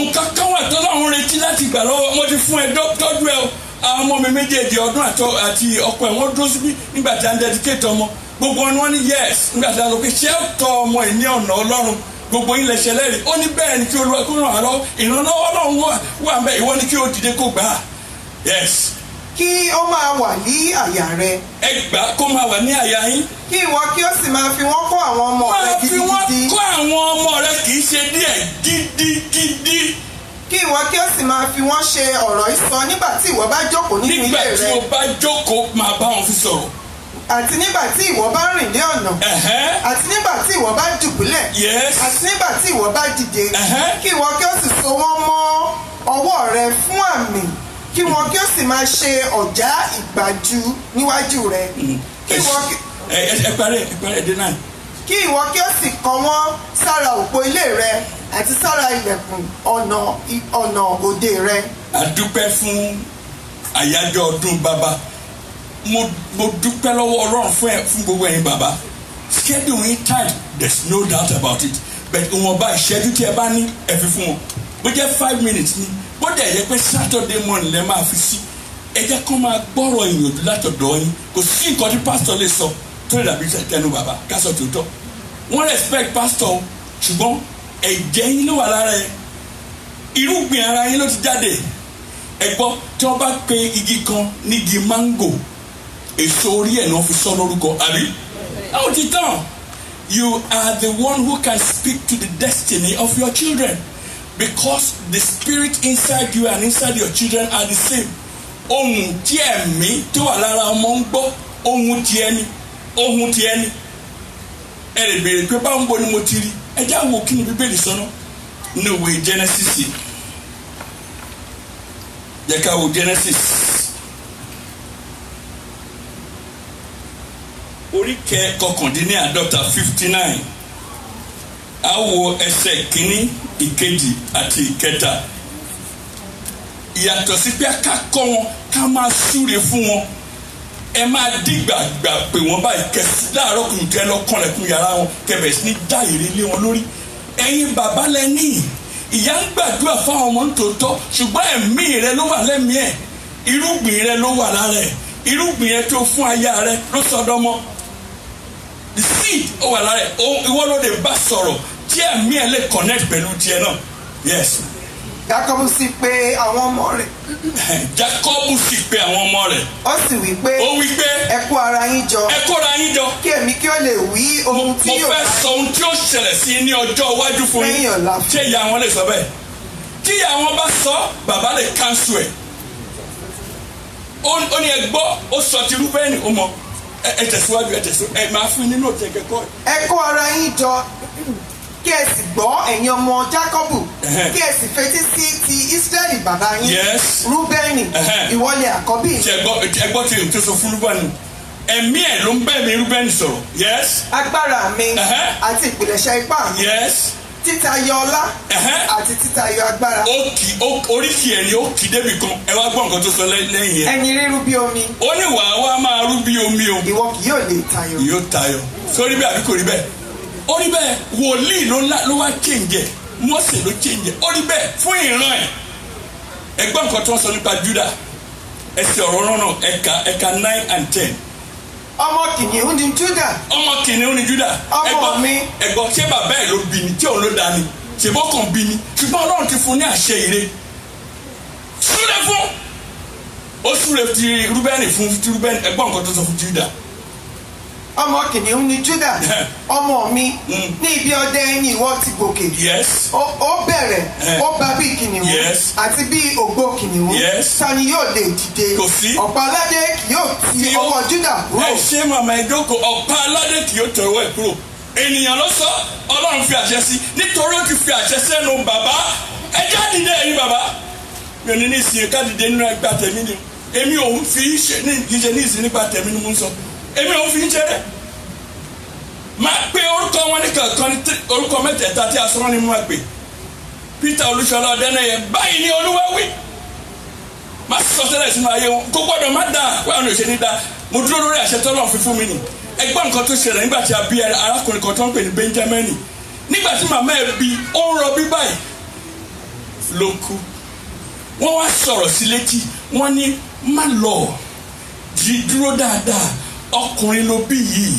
S4: Nǹkan kan wà tó láwọn retí láti gbà lọ́wọ́, mo ti fún ẹ tọ́jú ẹ o. Àwọn ọmọ mi méjèèjì ọdún àti ọkọ ẹ̀ wọ́n dúró síbí nígbà tí a ń dedicate ọmọ. Gbogbo wọn ni wọ́n ní yes nígbà tí a lọ pé ṣé ó tọ́ ọmọ ẹ̀ ní ọ̀nà Ọlọ́run, gbogbo yín lè ṣẹlẹ́rìí. Ó ní bẹ́ẹ̀ ni kí Olúwa kó ràn án lọ́wọ́, ìrànlọ́wọ́ Ọlọ́run wà ń bẹ, ìwọ ni kí o dìde kó gbà á. Yes.
S1: Kí ó máa wà ní àyà rẹ.
S4: Ẹ gbà kó máa wà ní àyà yín.
S1: Kí ìwọ kí ó sì máa fi wọ́n kọ́ àwọn ọmọ rẹ gidigidi.
S4: Máa fi wọ́n kọ́ àwọn ọmọ rẹ kì í ṣe díẹ̀, gidigidi.
S1: Kí ìwọ kí ó sì máa fi wọ́n ṣe ọ̀rọ̀ ìsọ nígbà tí ìwọ bá jókòó nínú ilé rẹ.
S4: Nígbà tí o bá jókòó máa bá wọn fi sọ̀rọ̀.
S1: àti nígbà tí ìwọ bá rìn lé ọ̀nà àti nígbà tí ìwọ bá dùbúlẹ̀ àti nígbà tí ìwọ bá dìde kí ìwọ kí ó sì so wọ́n mọ́ ọwọ́ rẹ fún àmì kí wọn kí ó sì máa ṣe ọ̀já ìgbàjú níwájú rẹ kí ìwọ kí ìwọ kí ó sì kọ wọ́n sára òpó ilé rẹ àti sára ilẹ̀kùn ọ̀nà òde rẹ.
S4: a dúpẹ́ fún àyájọ́ ọdún bàbá mo dúpẹ́ lọ́wọ́ Ọlọ́run fún gbogbo ẹ̀yin bàbá schedule in time there's no doubt about it but ìwọ̀nba ìṣẹ́jú tí ẹ bá ní ẹ fi fún wọn bó jẹ́ 5 minutes ni bó dẹ̀ yẹ pé Saturday morning lẹ́ máa fi sí ẹ jẹ́ kó máa gbọ́rọ̀ ìyànjú látọ̀dọ̀ yín kò sí nǹkan tí pastor lè sọ tó lè dàbí tẹnu bàbá ká sọ tòótọ́ wọ́n respect pastor ṣùgbọ́n ẹ̀jẹ̀ yín ló wà lára ẹ̀ irúgbìn ara yín ló ti jáde ẹ gbọ́ tí wọ́n bá pe igi kan ní igi mango èso orí ẹ̀ náà fi sọ lórúkọ àbí àwọn ti tán you are the one who can speak to the destiny of your children because the spirit inside you and inside your children are the same ohun tí ẹ̀mí tó wà lára ọmọ ń gbọ́ ohun tí ẹni ẹ lè béèrè pé báwo ń bọ̀ ni mo ti rí ẹ já wo kí ni Bíbélì sọ náà ní ìwé Genesis yẹ ká wo Genesis orí kọkàndínláàdọ́ta 59 a wo ẹsẹ̀ kínní ìkejì àti ìkẹta ìyàtọ̀ sí pé ká kọ́ wọn ká máa súre fún wọn ẹ máa dìgbàgbà pé wọ́n báyìí kẹsì láàárọ̀ kùnkẹ́ lọ́kànlẹ̀kùn yàrá wọn kẹbẹ̀ sí ní dá èrè lé wọn lórí ẹ̀yin bàbá lẹ́ni ìyá ń gbàdúrà fáwọn ọmọ nítòótọ́ ṣùgbọ́n ẹ̀mí rẹ ló wà lẹ́mìí ẹ̀ irúgbìn rẹ ló wà lára ẹ̀ irúgbìn rẹ tó fún aya rẹ ló sọdọ́mọ́ the seed ó wà lára ẹ̀ ìwọ ló lè bá sọ̀rọ̀ tí ẹ̀mí ẹ̀ lè connect pẹ̀lú tiẹ̀ náà yes.
S1: Jákọ́bù sì pè àwọn ọmọ rẹ̀.
S4: Jákọ́bù sì pè àwọn ọmọ rẹ̀.
S1: Ó sì wí pé.
S4: Ó wí pé.
S1: Ẹ kó ara yín jọ.
S4: Ẹ kó ara yín jọ.
S1: Kí èmi kí ó lè wí ohun tí yóò.
S4: Mo fẹ́ sọ ohun tí ó ṣẹlẹ̀ sí ní ọjọ́ iwájú fún yín.
S1: Lẹ́yìn ọ̀la.
S4: Ṣé ìyá wọn lè sọ bẹ́ẹ̀? Tí ìyá wọn bá sọ bàbá lè cancel ẹ̀. Ó ní ẹ gbọ́ ó sọ ti Rúbẹ́nì ó mọ ẹ tẹ̀síwájú ẹ máa fún nínú òtí ẹ̀kẹ́kọ́.
S1: Ẹ kó ara yín jọ kí ẹ sì gbọ́ ẹ̀yin ọmọ Jákọ́bù kí ẹ sì fetí sí ti Ísírẹ́lì bàbá yín Rúbẹ́nì ìwọlé àkọ́bí.
S4: ẹ gbọ́ tí èyí tó sọ fún Rúbẹ́nì ẹ̀mí ẹ̀ ló ń bẹ̀ mí Rúbẹ́nì sọ̀rọ̀.
S1: agbára mi àti ìpìlẹ̀ṣẹ̀ ipá mi títayọ ọlá àti títayọ agbára.
S4: oríkì ẹ̀ ni ó kì í débi kan ẹ wá gbọ́ nǹkan tó sọ lẹ́yìn yẹn.
S1: ẹni rírú bí omi.
S4: ó ní wàá wá máa rú bí omi o.
S1: ìwọ kì yóò lè tayọ.
S4: yóò tayọ sórí bẹ́ẹ̀ àbí kò rí bẹ́ẹ̀ ó rí bẹ́ẹ̀ wòlíì ló wá change Mósè ló change ó rí bẹ́ẹ̀ fún ìran ẹ̀ ẹgbọ́n nǹkan tó ń sọ nípa Júdà ẹsẹ̀ ọ̀rọ̀ náà ẹ̀ka 9 and 10.
S1: ọmọ kìnìún ni Júdà.
S4: ọmọ kìnìún ni Júdà.
S1: ọmọ mi.
S4: ẹ̀gbọ́n ṣé bàbá ẹ̀ ló bí ni tí òun ló dá ni ṣèbó kàn bí ni ṣùgbọ́n Ọlọ́run ti fún ní àṣẹ ire súre fún ó súre ti Rúbẹ́nì fún ti Rúbẹ́nì ẹ̀gbọ́n nǹkan tó sọ fún Júdà.
S1: ọmọ kìnìún ni Júdà ọmọ mi ní ibi ọdẹ ẹyin ìwọ ti gòkè ó bẹ̀rẹ̀ ó bá bí kìnìún àti bí ògbó kìnìún tani yóò lè dìde ọ̀pá aládé kì yóò ti ọwọ́ Júdà kúrò.
S4: ẹ ṣe màmá ìjókòó ọ̀pá aládé kì yóò tẹ ọwọ́ ẹ̀ kúrò ènìyàn ló sọ Ọlọ́run fi àṣẹ sí nítorí ó ti fi àṣẹ sẹ́nu bàbá ẹ já dìde ẹ̀yin bàbá mi ò ní ìsìn ká dìde nínú ẹgbà tẹ̀mí ni èmi òun fi ṣe ní ìsìn nípa tẹ̀mí ni mo ń sọ èmi ò fi ń ṣe rẹ̀ máa pe orúkọ wọn ní kankan ní orúkọ mẹ́tẹ̀ẹ̀ta tí a sọ wọn ní mú àgbè Peter Olúṣọlá Ọdẹ́nẹ́yẹ báyìí ni Olúwa wí máa sọ tẹ́lẹ̀ sínú ayé wọn kó gbọ́dọ̀ má dáa wáyà ní òṣèlú dáa mo dúró lórí àṣẹ tọ́lọ́run fi fún mi nì ẹgbọ́n nǹkan tó ṣẹlẹ̀ nígbà tí a bí arákùnrin kan tó ń pè ní Benjamin nígbà tí màmá ẹ̀ bí ó ń rọbí báyìí ló kú wọ́n wá sọ̀rọ̀ sí létí wọ́n ní má lọ jí dúró dáadáa ọkùnrin ló bí yìí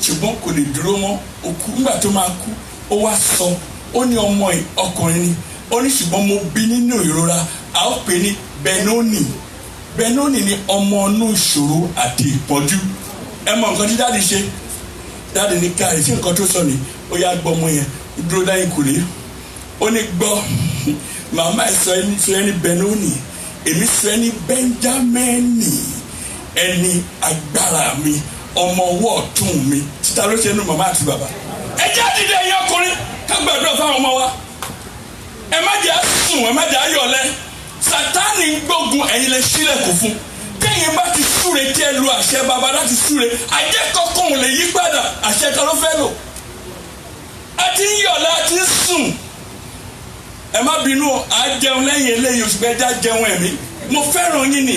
S4: ṣùgbọ́n kò lè dúró mọ́ òkú nígbà tó máa kú ó wá sọ ó ní ọmọ ọkùnrin ni ó ní ṣùgbọ́n mo bí nínú ìrora a ó pè ní Benoni ni ọmọ inú ìṣòro àti ìpọ́njú ẹ mọ nǹkan tí dáàdi ṣe dáàdi ní káàrí sí nǹkan tó sọ ni ó yá gbọ́ ọmọ yẹn dúró dáyìn kùlé ó ní gbọ́ màmá ẹ̀ sọ ẹni Benoni èmi sọ ẹni Benjamini ẹni agbára mi ọmọ ọwọ́ ọ̀tún mi títa ló ṣe nu màmá àti bàbá. ẹ jẹ́ àdìdẹ ẹ̀yin ọkùnrin ká gbàdúrà fáwọn ọmọ wa. ẹ má jẹ́ sùn ẹ má jẹ́ ayọ̀lẹ́. Sátánì ń gbógun ẹ̀yin lè ṣílẹ̀kùn fún. Kẹ́yìn bá ti súre tí ẹ lu àṣẹ bàbá láti súre ajẹ́kọ̀ọ́kùn lè yí padà àṣẹ kan ló fẹ́ lò. a ti ń yọ̀lẹ́ a ti ń sùn. ẹ má bínú à jẹun lẹ́yìn eléyìí oṣù kẹjá jẹun ẹ̀mí. mo fẹ́ràn yín ni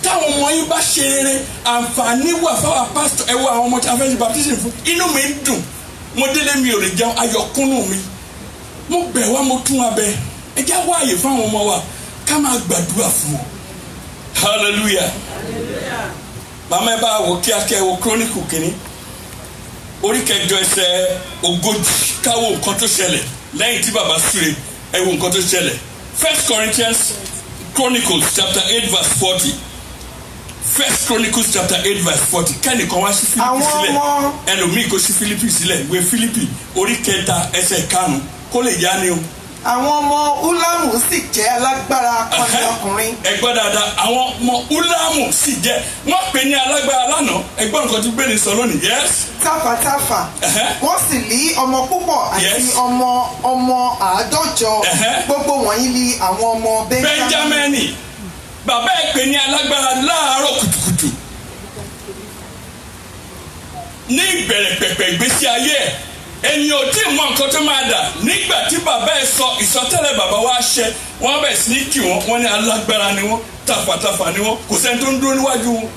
S4: táwọn ọmọ yín bá ṣe rere àǹfààní wà fáwọn pásítọ̀ ẹ wo àwọn ọmọ tí a fẹ́ ṣe baptism fún inú mi ń dùn mo délé mi ò lè jẹun ayọ̀kúnnù mi mo bẹ̀ wá mo tún wa bẹ̀ ẹ já wáàyè fáwọn ọmọ wa ká máa gbàdúrà fún wọn hallelujah màmá ẹ bá wò kíákíá wo chronicle kìíní orí kẹjọ ẹsẹ̀ ogójì káwọ nǹkan tó ṣẹlẹ̀ lẹ́yìn tí bàbá súre ẹ wo nǹkan tó ṣẹlẹ̀ 1 Corinthians Chronicles chapter 8 verse 40. 1 Chronicles chapter 8 verse 40. Kẹ́nìkan wá sí Fílípì sílẹ̀. Ẹlòmíì kò sí Fílípì sílẹ̀. Ìwé Fílípì orí kẹta ẹsẹ̀ karùn-ún kó lè yá ni o.
S1: Àwọn ọmọ Ulamu sì jẹ́ alágbára akọni ọkùnrin.
S4: Ẹ gbọ́ dáadáa, àwọn ọmọ Ulamu sì jẹ́ wọ́n pè ní alágbára lánàá. Ẹ gbọ́ nǹkan tí Bẹ́ẹ̀ni sọ lónìí. Yes.
S1: Táfàtáfà. Wọ́n sì lé ọmọ púpọ̀ àti ọmọ àádọ́jọ. Gbogbo wọ̀nyí ni àwọn ọmọ
S4: Benjamini. Bàbá ẹ pè ní alágbára láàárọ̀ kùtùkùtù. Ní ìbẹ̀rẹ̀ pẹ̀pẹ̀ ìgbésí ayé ẹ̀. Ẹni ò tí ì mọ nǹkan tó máa dà nígbà tí bàbá ẹ sọ ìsọtẹ́lẹ̀ bàbá wa ṣẹ wọ́n bẹ̀ sí ní kí wọ́n ní alágbára ni wọ́n tàfàtàfà ni wọ́n kò sẹ́ni tó ń dúró níwájú wọn.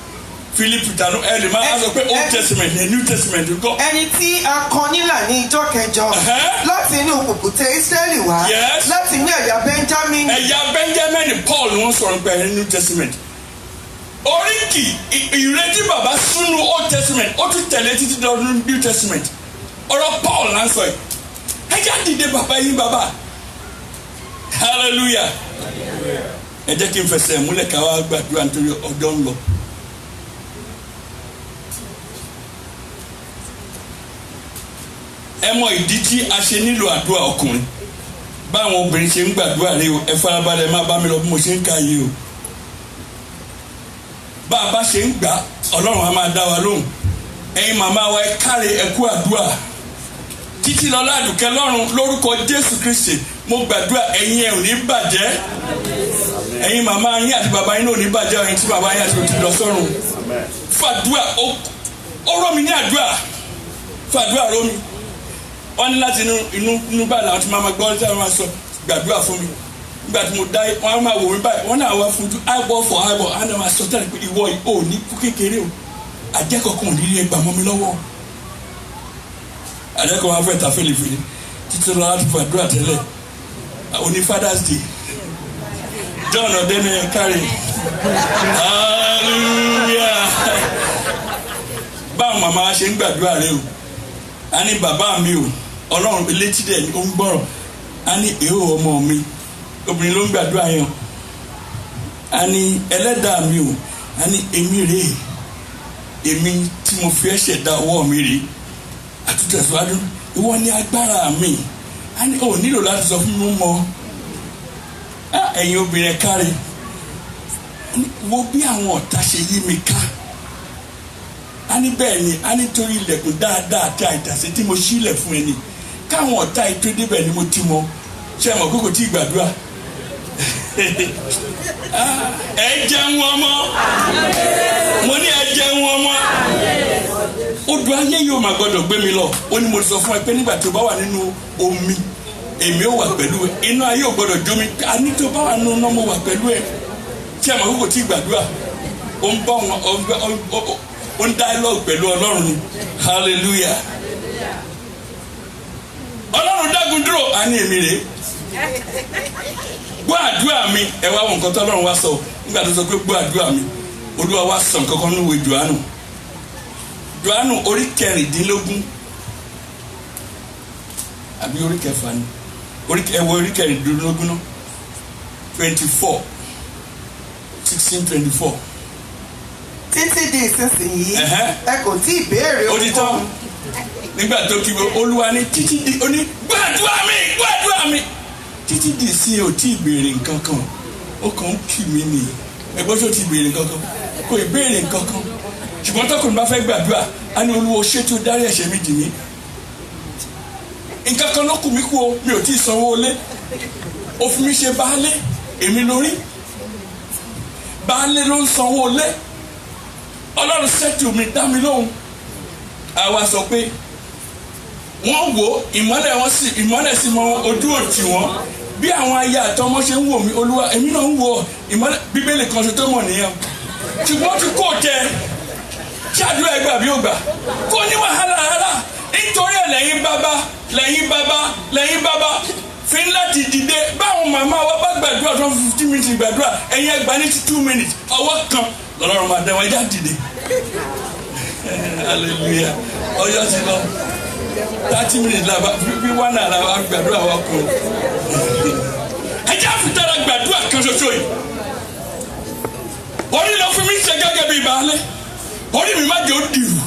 S4: Philip tanu ẹ lè máa sọ pé Old Testament ní New Testament kọ́.
S1: Ẹni tí a kọ nílà ní ìjọ kẹjọ láti inú kùkùté Ísírẹ́lì wá láti inú ẹ̀yà Benjamin.
S4: Ẹ̀yà Benjamin Paul ni wọ́n sọ̀rọ̀ pé ní New Testament. Oríkì ìrètí bàbá sínú Old Testament ó tún tẹ̀lé títí dọ́dún New Testament. Ọ̀rọ̀ Paul náà sọ yìí ẹ jẹ́ àdìde bàbá yín bàbá hallelujah ẹ jẹ́ kí n fẹsẹ̀ múlẹ̀ ká wá gbàdúrà nítorí ọjọ́ ń lọ. ẹ mọ ìdí tí a ṣe nílò àdúrà ọkùnrin báwọn obìnrin ṣe ń gbàdúrà rẹ o ẹ farabalẹ̀ má bá mi lọ bí mo ṣe ń ka yìí o bá a bá ṣe ń gbà Ọlọ́run á máa dá wa lóhùn ẹ̀yin màmá wa ẹ káre ẹ kú àdúrà títí lọ ládùúkẹ́ lọ́run lórúkọ Jésù Kristi mo gbàdúrà ẹ̀yin ẹ̀ ò ní bàjẹ́ ẹ̀yin màmá yín àti bàbá yín ò ní bàjẹ́ ẹ̀yin tí bàbá yín àti òtún lọ sọ́run fàdúrà ó rọ̀ mí ní àdúrà fàdúrà rọ̀ mí wọ́n ní láti inú báyìí làwọn ti máa gbọ́ ọ́n tí wọ́n máa sọ gbàdúrà fún mi nígbà tí mo dá wọ́n máa wò mí báyìí wọ́n náà wá fún eyeball for eyeball á náà máa sọ tẹ́lẹ̀ pé ìwọ yìí ò ní kú kékeré o àjẹkọ̀ọ́kùn ní ilé gbà mọ́ mi lọ́wọ́ àjẹkọ̀ọ́ máa fẹ́ ta fèlèfèlè títí lọ́la láti fàdúrà tẹ́lẹ̀ òní Father's Day John ọ̀dẹ́ni kárí hallelujah báwọn màmá wa ṣe ń gbàdúrà rẹ o a ní bàbá mi o Ọlọ́run létí dẹ̀ ó ń gbọ́rọ̀ a ní èèwọ̀ ọmọ mi obìnrin ló ń gbàdúrà yẹn a ní ẹlẹ́dàá mi o a ní èmi rèé èmi tí mo fi ẹsẹ̀ dá ọwọ́ mi rèé àtúntẹ̀síwájú ìwọ ní agbára mi a ní o nílò láti sọ fún mi mọ́ ẹ̀yin obìnrin kárí wo bí àwọn ọ̀tá ṣe yí mi ká a ní bẹ́ẹ̀ ni a ní torí ilẹ̀kùn dáadáa àti àìtàsé tí mo ṣílẹ̀ fún ẹni káwọn ọ̀tá ètò débẹ̀ ni mo ti mọ ṣé ẹ mọ̀ kókò tí ì gbàdúrà ẹ jẹun ọmọ mo ní ẹ jẹun ọmọ odò ayé yóò máa gbọdọ̀ gbé mi lọ ó ní mo sọ fún ẹ pé nígbà tó bá wà nínú omi èmi ò wà pẹ̀lú ẹ inú ayé ò gbọdọ̀ jó mi àní tó bá wà nínú náà mo wà pẹ̀lú ẹ ṣé ẹ mọ̀ kókò tí ì gbàdúrà ó ń bá wọn ó ń dialogue pẹ̀lú Ọlọ́run ni hallelujah Ọlọ́run dágun dúró a ní èmi rèé gbọ́ àdúrà mi ẹ wá wọn nǹkan tó Ọlọ́run wá sọ nígbà tó sọ pé gbọ́ àdúrà mi Olúwa wá sọ nǹkan kan níwèé Jòhánù orí kẹrìndínlógún àbí orí kẹfà ni orí kẹrìndínlógún náà 24 16:24.
S1: títí di ìsinsìnyí ẹ kò tí ì béèrè
S4: ohunkóhun. nígbà tó kí Olúwa ní títí di oní gbàdúrà mi títí di sí ò tí ì béèrè nǹkan kan ó kàn ń kì mí nìyí ẹgbọ́n tó ti béèrè kankan kò ì béèrè kankan ṣùgbọ́n tọkùnrin bá fẹ́ gbàdúrà á ní Olúwa ṣé tó dárí ẹ̀ṣẹ̀ mi jì mí nǹkan kan ló kù mí kú o mi ò tí ì sanwó ilé ó fi mí ṣe baálé èmi lórí baálé ló ń sanwó ilé Ọlọ́run ṣètò mi dá mi lóhùn àwa sọ pé wọ́n wò ìmọ́lẹ̀ sí mọ ojú òtí wọn bí àwọn aya àtọmọ ṣe ń wò mí Olúwa èmi náà ń wò ìmọ́lẹ̀ Bíbélì kan ṣe tó mọ̀ nìyẹn ṣùgbọ́n tí kò jẹ ṣáàdúrà ẹgbà bí ó gbà kò ní wàhálà rárá nítorí ẹ̀ lẹ́yìn bàbá fi ń láti dìde báwọn màmá wa bá gbàdúrà tó 15 minutes gbàdúrà ẹ̀yin ẹgbà ní 2 minutes ọwọ́ kan lọ́rọ̀ máa dẹ̀ wọ́n já dìde hallelujah ọjọ́ ti lọ 30 minutes la bí 1 hour la gbàdúrà wa kù ẹjẹ́ àfitara gbàdúrà kan ṣoṣo yìí orí lọ fún mi ṣe gẹ́gẹ́ bí baálé orí mi má jẹ́ ó dìrù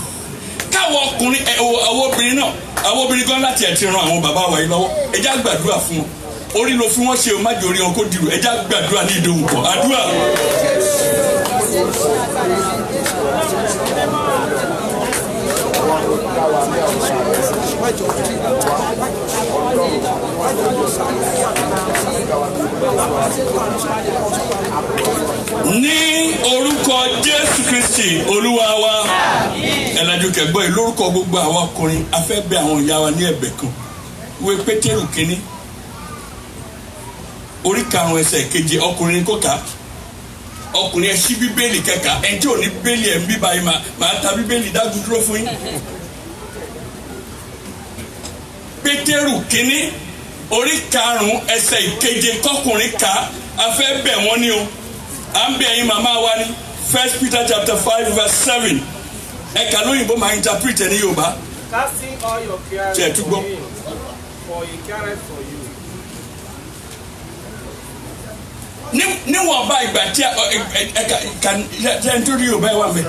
S4: káwọn ọkùnrin àwọn obìnrin náà àwọn obìnrin kan láti ẹ̀ ti ran àwọn bàbá wa yìí lọ́wọ́ ẹjẹ́ àgbàdúrà fún wọn orí ló fi wọ́n ṣe o má jẹ́ orí wọn kó dìrù ẹjẹ́ àgbàdúrà ní ìdóhùn kan àdúrà. Ní orúkọ Jésù Kristi Olúwa wa ẹ̀làjú kẹgbọ́ yìí lórúkọ gbogbo àwọn ọkùnrin afẹ́ bẹ̀ àwọn ìyá wa ní ẹ̀bẹ̀ kan ìwé Pétérù kínní orí 5 ẹsẹ̀ 7 ọkùnrin kò ká ọkùnrin ẹ ṣí Bíbélì kẹka ẹ tí ò ní Bíbélì ẹ ń bí báyìí máa ta Bíbélì dájú dúró fún yín. Pétérù kínní orí 5 ẹsẹ̀ 7 kọkùnrin ká afẹ́ bẹ̀ wọ́n ní o à ń bẹ̀ ẹ̀yin màmá wa ní 1 Peter chapter 5 verse 7 ẹ̀ka lóyìnbó máa interpret ní Yorùbá.
S6: Casting all your cares on him, for he careth for you.
S4: Níwọ̀n bá ìgbà tí ẹ̀ka jẹ́ nítorí Yorùbá ẹ̀ wà mẹ́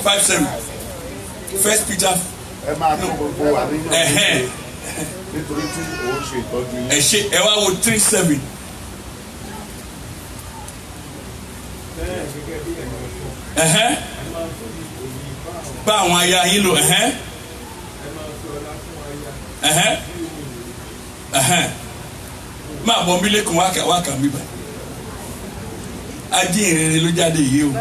S4: 5:7 1 Peter.
S5: ẹ máa tó gbogbo wa nínú nítorí tí òun ṣe ìtọ́jú yín.
S4: ẹ ṣe ẹ wá wo 3:7. Bá àwọn aya yín lò máa bọ̀ mílẹ̀ kún wákà mi bá ajé ìrìnrìn ló jáde yìí o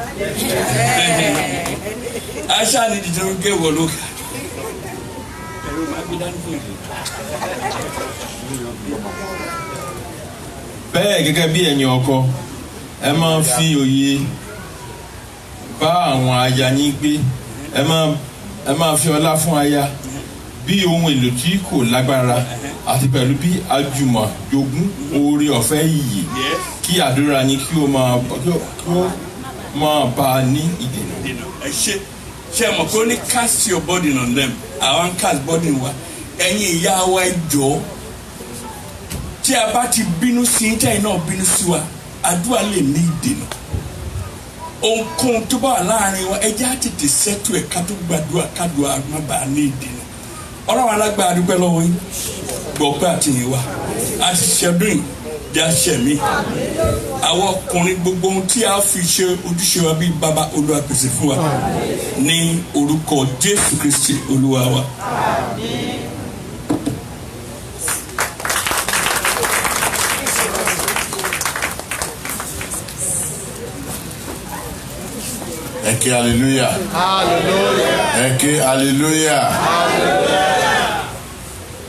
S4: aṣá ni dídí ń gé wọ ló kà ẹ̀rọ máa gbé dání fún ìlú.
S7: bẹ́ẹ̀ gẹ́gẹ́ bí ẹ̀yin ọkọ ẹ máa fi òye bá àwọn aya yín gbé ẹ máa fi ọlá fún aya bí ohun èlò tí kò lágbára àti pẹ̀lú bí àjùmọ̀ jogún oore ọ̀fẹ́ yìí kí àdúrà yín kí ó máa bá a ní ìdènà.
S4: ẹ ṣe mọ̀ pé ó ní cast your burden on them àwọn cast burden wa ẹ̀yin ìyá wa ẹ jọ̀ọ́ tí a bá ti bínú sí ní tẹ́yìn náà bínú sí wa àdúrà lè ní ìdènà ohunkóhun tó bá wà láàrin wa ẹ jẹ́ á tètè sẹ́tù ẹ̀ ká tó gbàdúrà kádùá má bàa ní ìdènà ọlọ́run alágbára dúpẹ́ lọ́wọ́ yín gbọ̀pẹ́ àtìyìn wa àti ṣẹ́dún ìjáṣẹ́mí àwọn ọkùnrin gbogbo ohun tí a fi ṣe ojúṣe wa bíi bàbá Olúwa pèsè fún wa ní orúkọ Jésù Kristi Olúwa wa.
S2: Ẹ ké hallelujah. Ẹ ké hallelujah.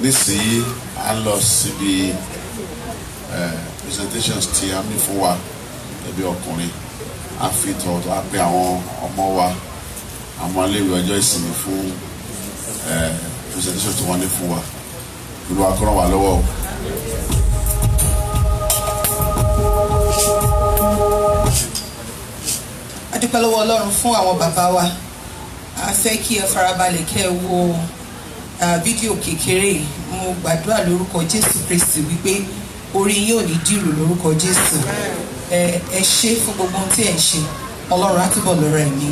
S2: Nísìnyí a lọ síbi presentations tí a ní fún wa ẹbí ọkùnrin a fi tọ̀tọ̀ a pè àwọn ọmọ wa àwọn iléèwé ọjọ́ ìsinmi fún presentations tí wọ́n ní fún wa Olúwa kó ràn wá lọ́wọ́ o.
S1: A dúpẹ́ lọ́wọ́ Ọlọ́run fún àwọn bàbá wa a fẹ́ kí ẹ farabalẹ̀ kẹ́ ẹ wo fídíò kékeré mo gbàdúrà lórúkọ Jésù Kristi wípé orí yín ò ní dìrù lórúkọ Jésù ẹ ṣe fún gbogbo ohun tí ẹ ń ṣe Ọlọ́run á túbọ̀ lọ́rọ̀ ẹ̀mí.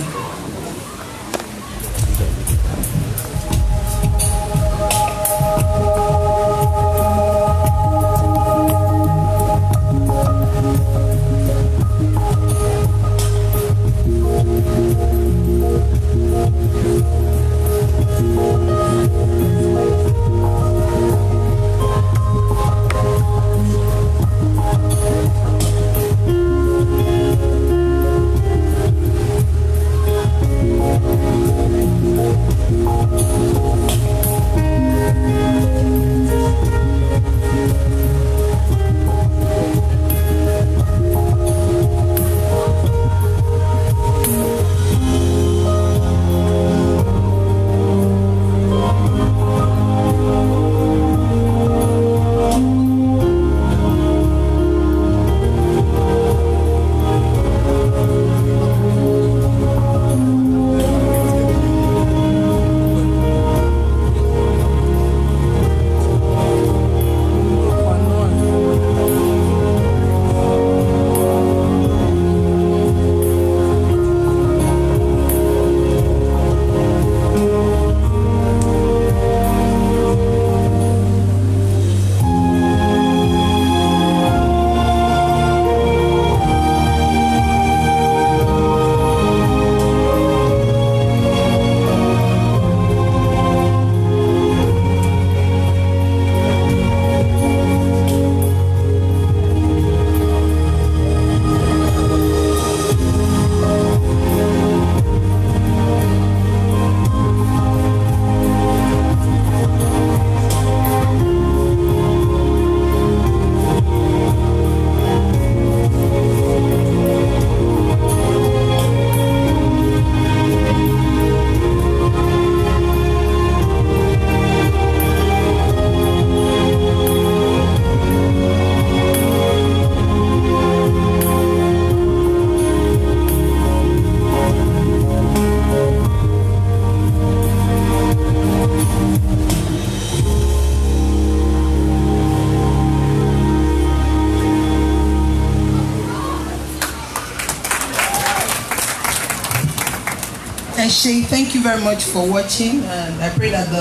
S1: Eshe, thank you very much for watching, and I pray that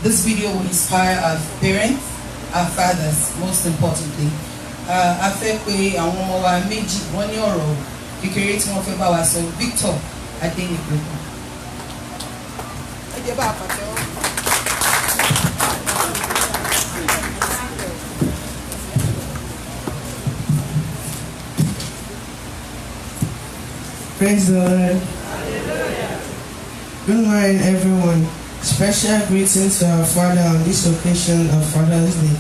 S1: this video will inspire our parents, our fathers, most importantly. A fẹ́ pé àwọn ọmọ wa méjì wọ́n ní ọ̀rọ̀ kékeré tí wọ́n fẹ́ bá wa sọ. Victor Adenigbon. Ẹ jẹ́ bá a pàtẹ́wọ́.
S8: Praise the Lord. Good morning, everyone. Special greetings to our Father on this occasion of Father's Day.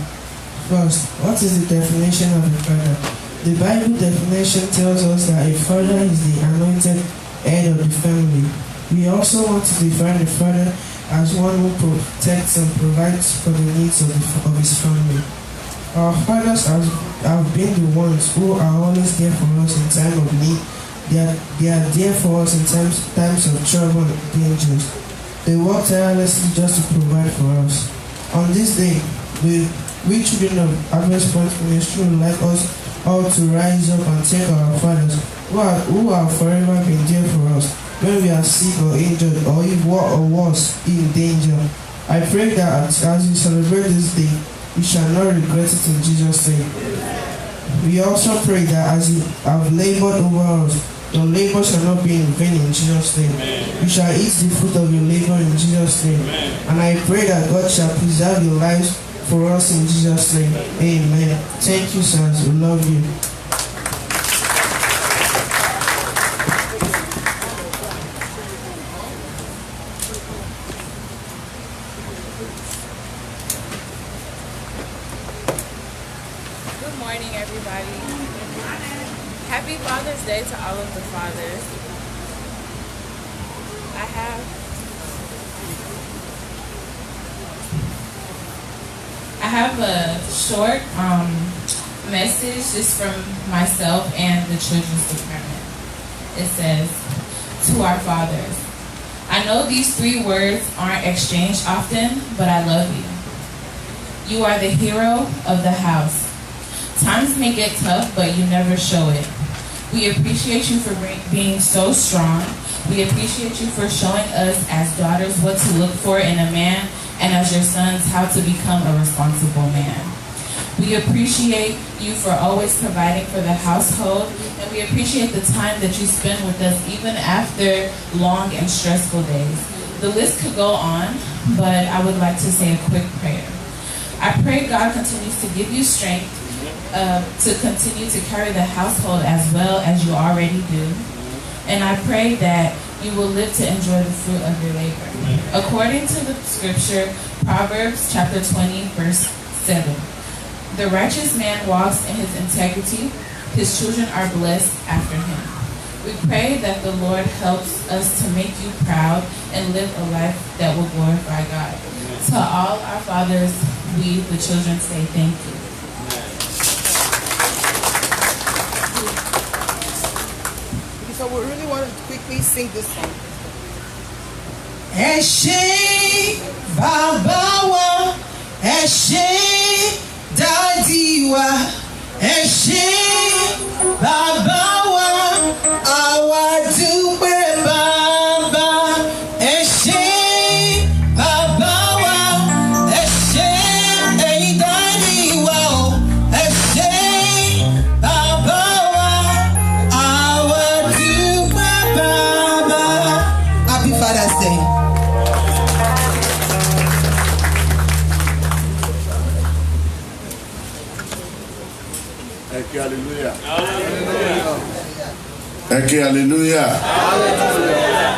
S8: First, what is the definition of a father? The Bible definition tells us that a father is the anointed head of the family. We also want to define a father as one who protects and provides for the needs of his family. Our fathers have been the ones who are always there for us in time of need. They are there for us in times of trouble and dangers. They work tirelessly just to provide for us. On this day, we children of Harvest Point Ministry would like us all to rise up and thank our fathers who have forever been there for us when we are sick or injured or if war or worse in danger. I pray that as we celebrate this day, we shall not regret it in Jesus' name. We also pray that as you have labored over us, your labor shall not be in vain in Jesus' name. Amen. You shall eat the fruit of your labor in Jesus' name. Amen. And I pray that God shall preserve your lives for us in Jesus' name. Amen. Thank you, sons. We love you.
S9: Good morning, everybody. Happy Father's Day to all of the fathers. I have a short message just from myself and the Children's Department. It says, to our fathers, I know these 3 words aren't exchanged often, but I love you. You are the hero of the house. Times may get tough, but you never show it. We appreciate you for being so strong. We appreciate you for showing us as daughters what to look for in a man, and as your sons how to become a responsible man. We appreciate you for always providing for the household, and we appreciate the time that you spend with us even after long and stressful days. The list could go on, but I would like to say a quick prayer. I pray God continues to give you strength to continue to carry the household as well as you already do. And I pray that you will live to enjoy the fruit of your labor. According to the scripture, Proverbs chapter 20, verse 7. The righteous man walks in his integrity. His children are blessed after him. We pray that the Lord helps us to make you proud and live a life that will glorify God. To all our fathers, we, the children, say thank you.
S1: So we really want to quickly sing this song.
S8: Ẹ ṣé bàbá wa, ẹ ṣé dádì wa, ẹ ṣé bàbá wa, àwa dúpẹ́ bàbá. Ẹ ṣé bàbá wa, ẹ ṣé ẹ̀yin dádì wa o, ẹ ṣé bàbá wa, àwa dúpẹ́ bàbá. Happy Father's Day.
S2: Ẹ ké hallelujah. Ẹ ké hallelujah.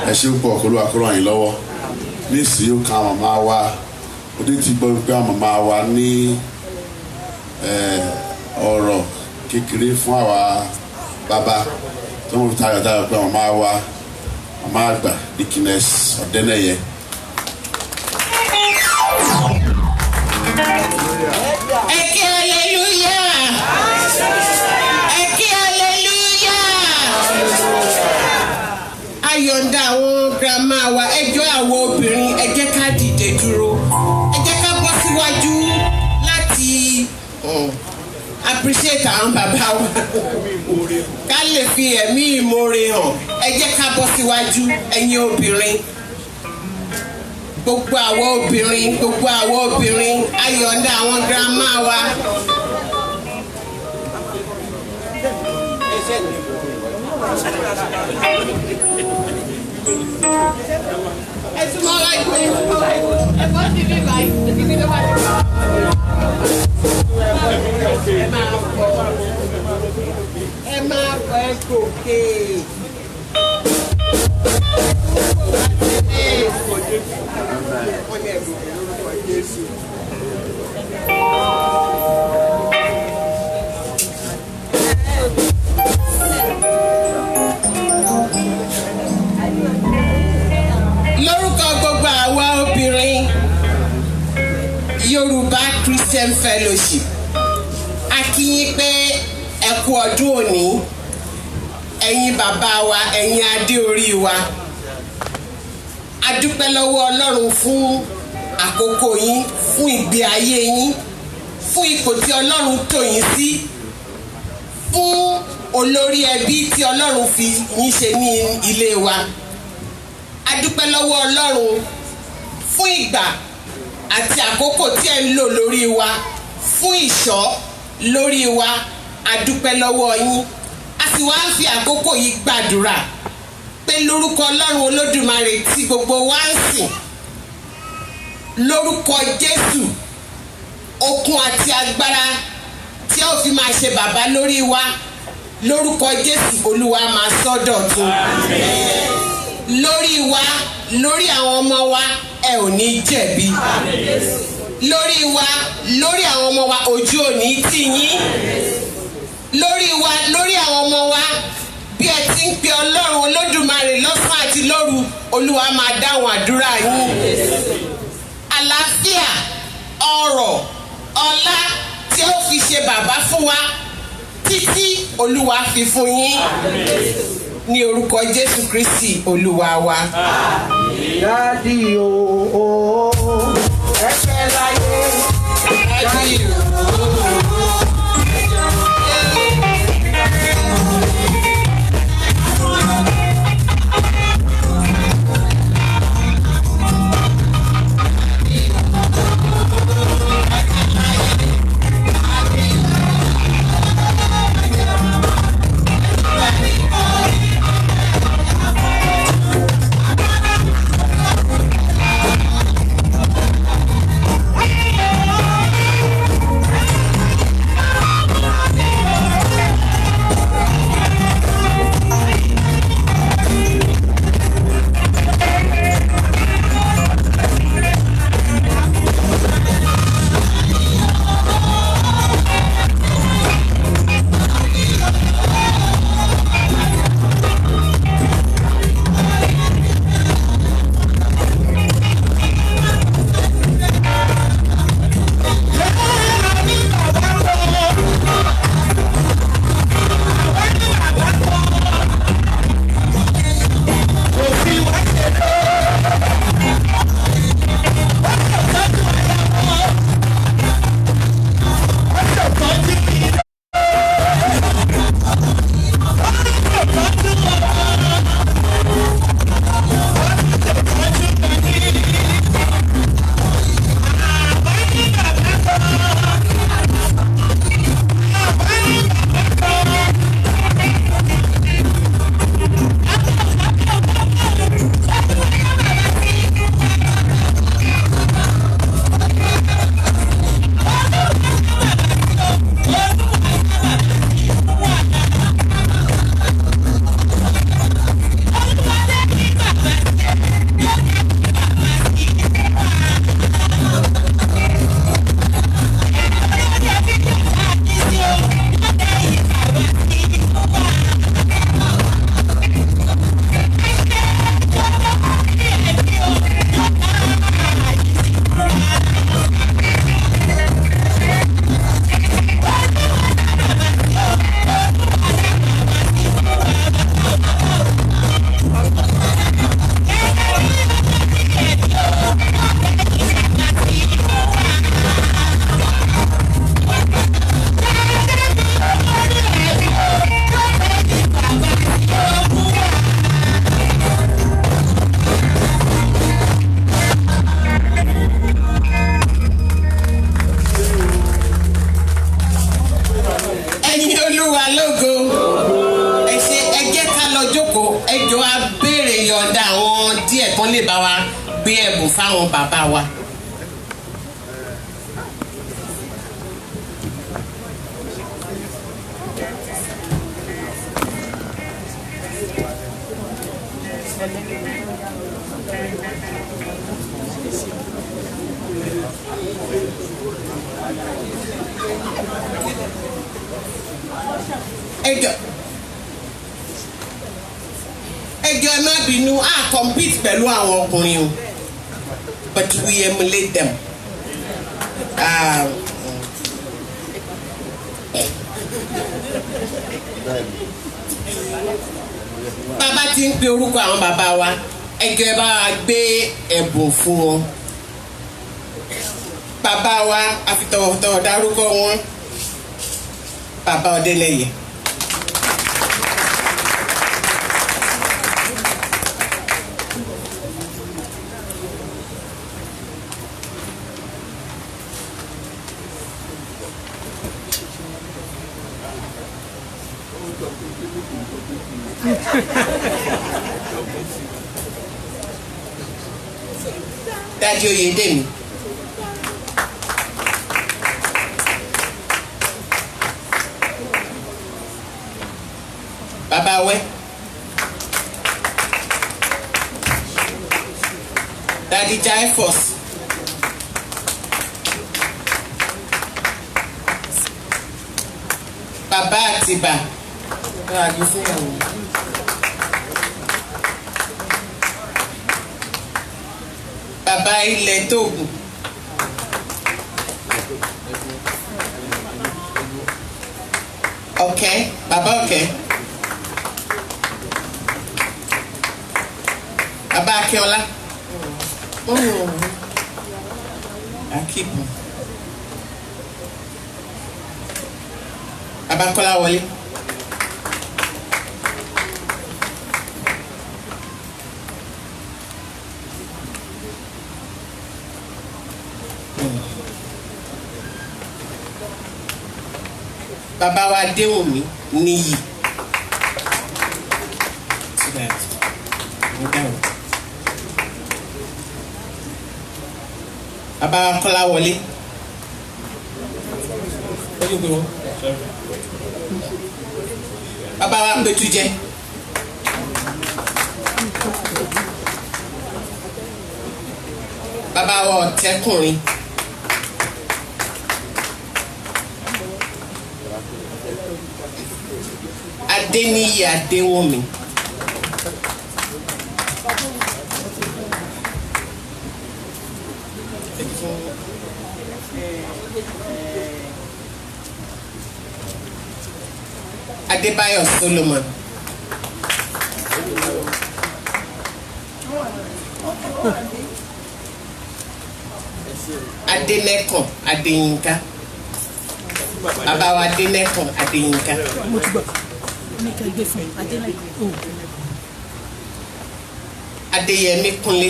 S2: Ẹ ṣe púpọ̀ kó ló wá kúrò yín lọ́wọ́. Nísìnyí ó kan màmá wa. Ó dé ti gbọ́ pé àwọn màmá wa ní ọ̀rọ̀ kékeré fún àwa bàbá tó ń fi tayọ̀tayọ̀ pé màmá wa màmá àgbà Dickiness Ọ̀dẹ́nẹ̀yẹ.
S8: Ẹ ké hallelujah. Ayọ̀ǹda àwọn grandma wa ẹjọ́ àwọn obìnrin ẹ jẹ́ ká dìde dúró ẹ jẹ́ ká bọ́ síwájú láti appreciate àwọn bàbá wa ká lè fi ẹ̀mí ìmoore hàn.
S10: ẹ jẹ́ ká bọ́ síwájú ẹ̀yin obìnrin. Gbogbo àwọn obìnrin ayọ̀ǹda àwọn grandma wa. It's more like it must be like if you know what Emma okay. Lórúkọ gbogbo àwa obìnrin Yorùbá Christian Fellowship a kí yín pé ẹ kú ọdún òní ẹ̀yin bàbá wa ẹ̀yin adé orí wa a dúpẹ́ lọ́wọ́ Ọlọ́run fún àkókò yín fún ìgbé ayé yín fún ipò tí Ọlọ́run tò yín sí fún olórí ẹbí tí Ọlọ́run fi yín ṣe ní ilé wa a dúpẹ́ lọ́wọ́ Ọlọ́run fún ìgbà àti àkókò tí ẹ ń lò lórí wa fún ìṣọ́ lórí wa a dúpẹ́ lọ́wọ́ yín a sì wá ń fi àkókò yìí gbàdúrà pé lórúkọ Ọlọ́run Olódùmarè tí gbogbo wa ń sìn lórúkọ Jésù okun àti agbára tí ó fi máa ṣe bàbá lórí wa lórúkọ Jésù Olúwa máa sọ dọ̀tun lórí wa lórí àwọn ọmọ wa ẹ ò ní jẹ̀bi lórí wa lórí àwọn ọmọ wa ojú ò ní tì yín lórí wa lórí àwọn ọmọ wa bí ẹ ti ń pe Ọlọ́run Olódùmarè lọ́sàn àti lóru Olúwa máa dáhùn àdúrà yín àlàáfíà ọrọ̀ ọlá tí ó fi ṣe bàbá fún wa títí Olúwa fi fún yín ní orúkọ Jésù Kristi Olúwa wa.
S11: Dádì o ẹ fẹ́ láyé. Dádì o.
S10: lè bá wa gbé ẹ̀bùn fáwọn bàbá wa. ẹjọ́ ẹ má bínú a compete pẹ̀lú àwọn ọkùnrin o but we emulate them. Bàbá ti ń pe orúkọ àwọn bàbá wa ẹjọ́ ẹ bá wa gbé ẹ̀bùn fún wọn. Bàbá wa àfitọ̀wọ̀tọ̀wọ̀ dárúkọ wọn bàbá Ọdẹ́lẹ́yẹ. Dájú Oyèdèmí. Bàbá Wẹ́. Daddy Jaifos. Bàbá Àtìbà. Bàbá ilẹ̀ Tógùn. Ọ̀kẹ́, bàbá Ọ̀kẹ́. Bàbá Akínọlá. Akíbu. Bàbá Kọ́láwọlé. Bàbá wa Adéwùmí Níyì. Bàbá wa Kọ́láwọlé. Bàbá wa Pétújẹ. Bàbá wa Ọ̀tẹ́kùnrin. Adéníyì Adéwùmí. Adébáyọ̀ Solomon. Adénẹ́kàn Adéyínká. Bàbá wa Adénẹ́kàn Adéyínká. Adéyẹmí Kúnlé.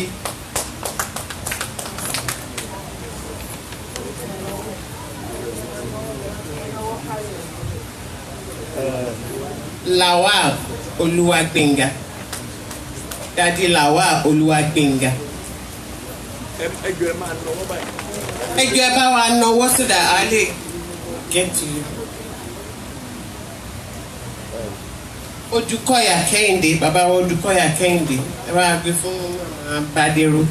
S10: Lawal Olúwagbénga. Daddy Lawal Olúwagbénga. Ẹjọ́ ẹ bá wa náwó so that I lè get to you. Odùkọ̀yà Kẹ́hìndé, bàbá wa Odùkọ̀yà Kẹ́hìndé, ẹ bá gbé fún Bádéró.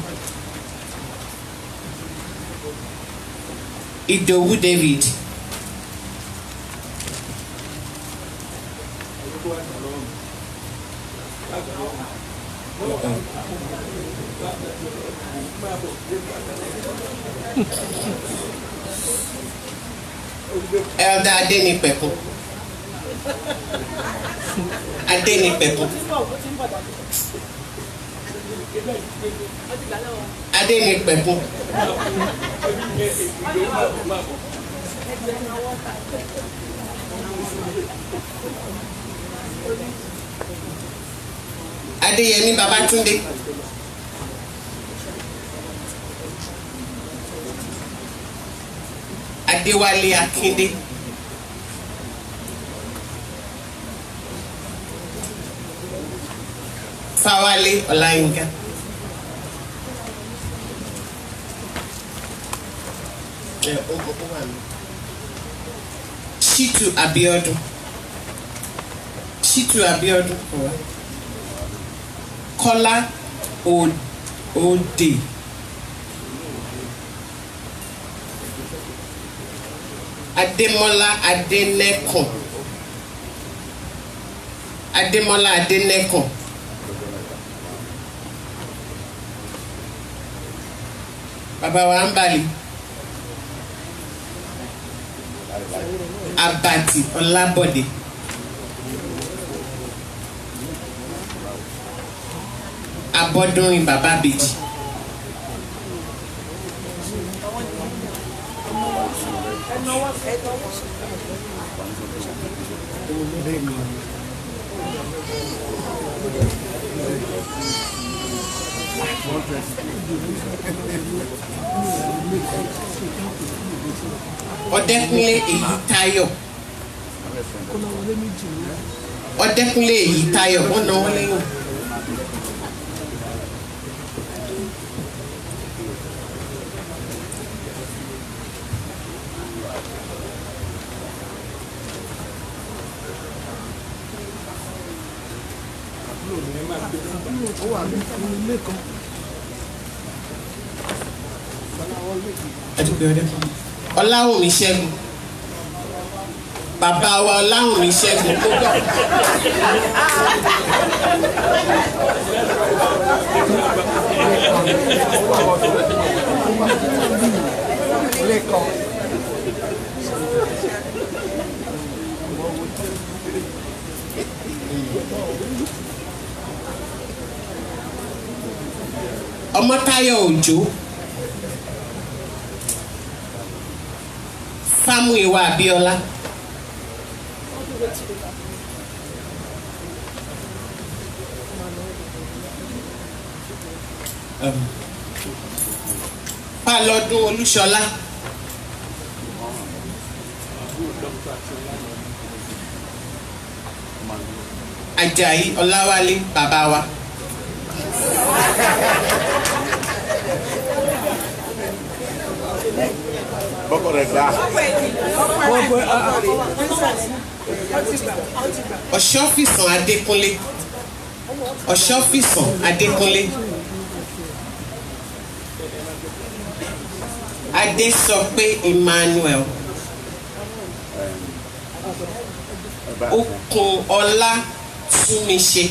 S10: Ìdòwú David. Elder Adénípẹ̀kun. Adénípẹ̀kun. Adénípẹ̀kun. Adéyẹmí Babátúndé. Adéwálé Akíndé. Fáwálé Ọláyínká. Shitu Abiodun. Shitu Abiodun. Kola Ode. Ademola Adenekon. Ademola Adenekon. Baba wa Ambali. Abati Olabode. Abodun Baba Beji. Ọdẹkùnlé Èyítayọ̀. Ọdẹkùnlé Èyítayọ̀ wọ́n náwó lẹ́yìn. Ọláwùmí Ṣẹ́gun. Bàbá wa Ọláwùmí Ṣẹ́gun tó gbọ́. Ọmọ́táyọ̀ Òjó. Fámúìwá Abíọ́lá. Pálọ́dún Olúṣọlá. Àjàyí Ọláwálé bàbá wa. Ọ̀ṣọ́fìsàn Adékúnlé. Ọ̀ṣọ́fìsàn Adékúnlé. Adésọpé Emmanuel. Okùn ọlá Túnmiṣe.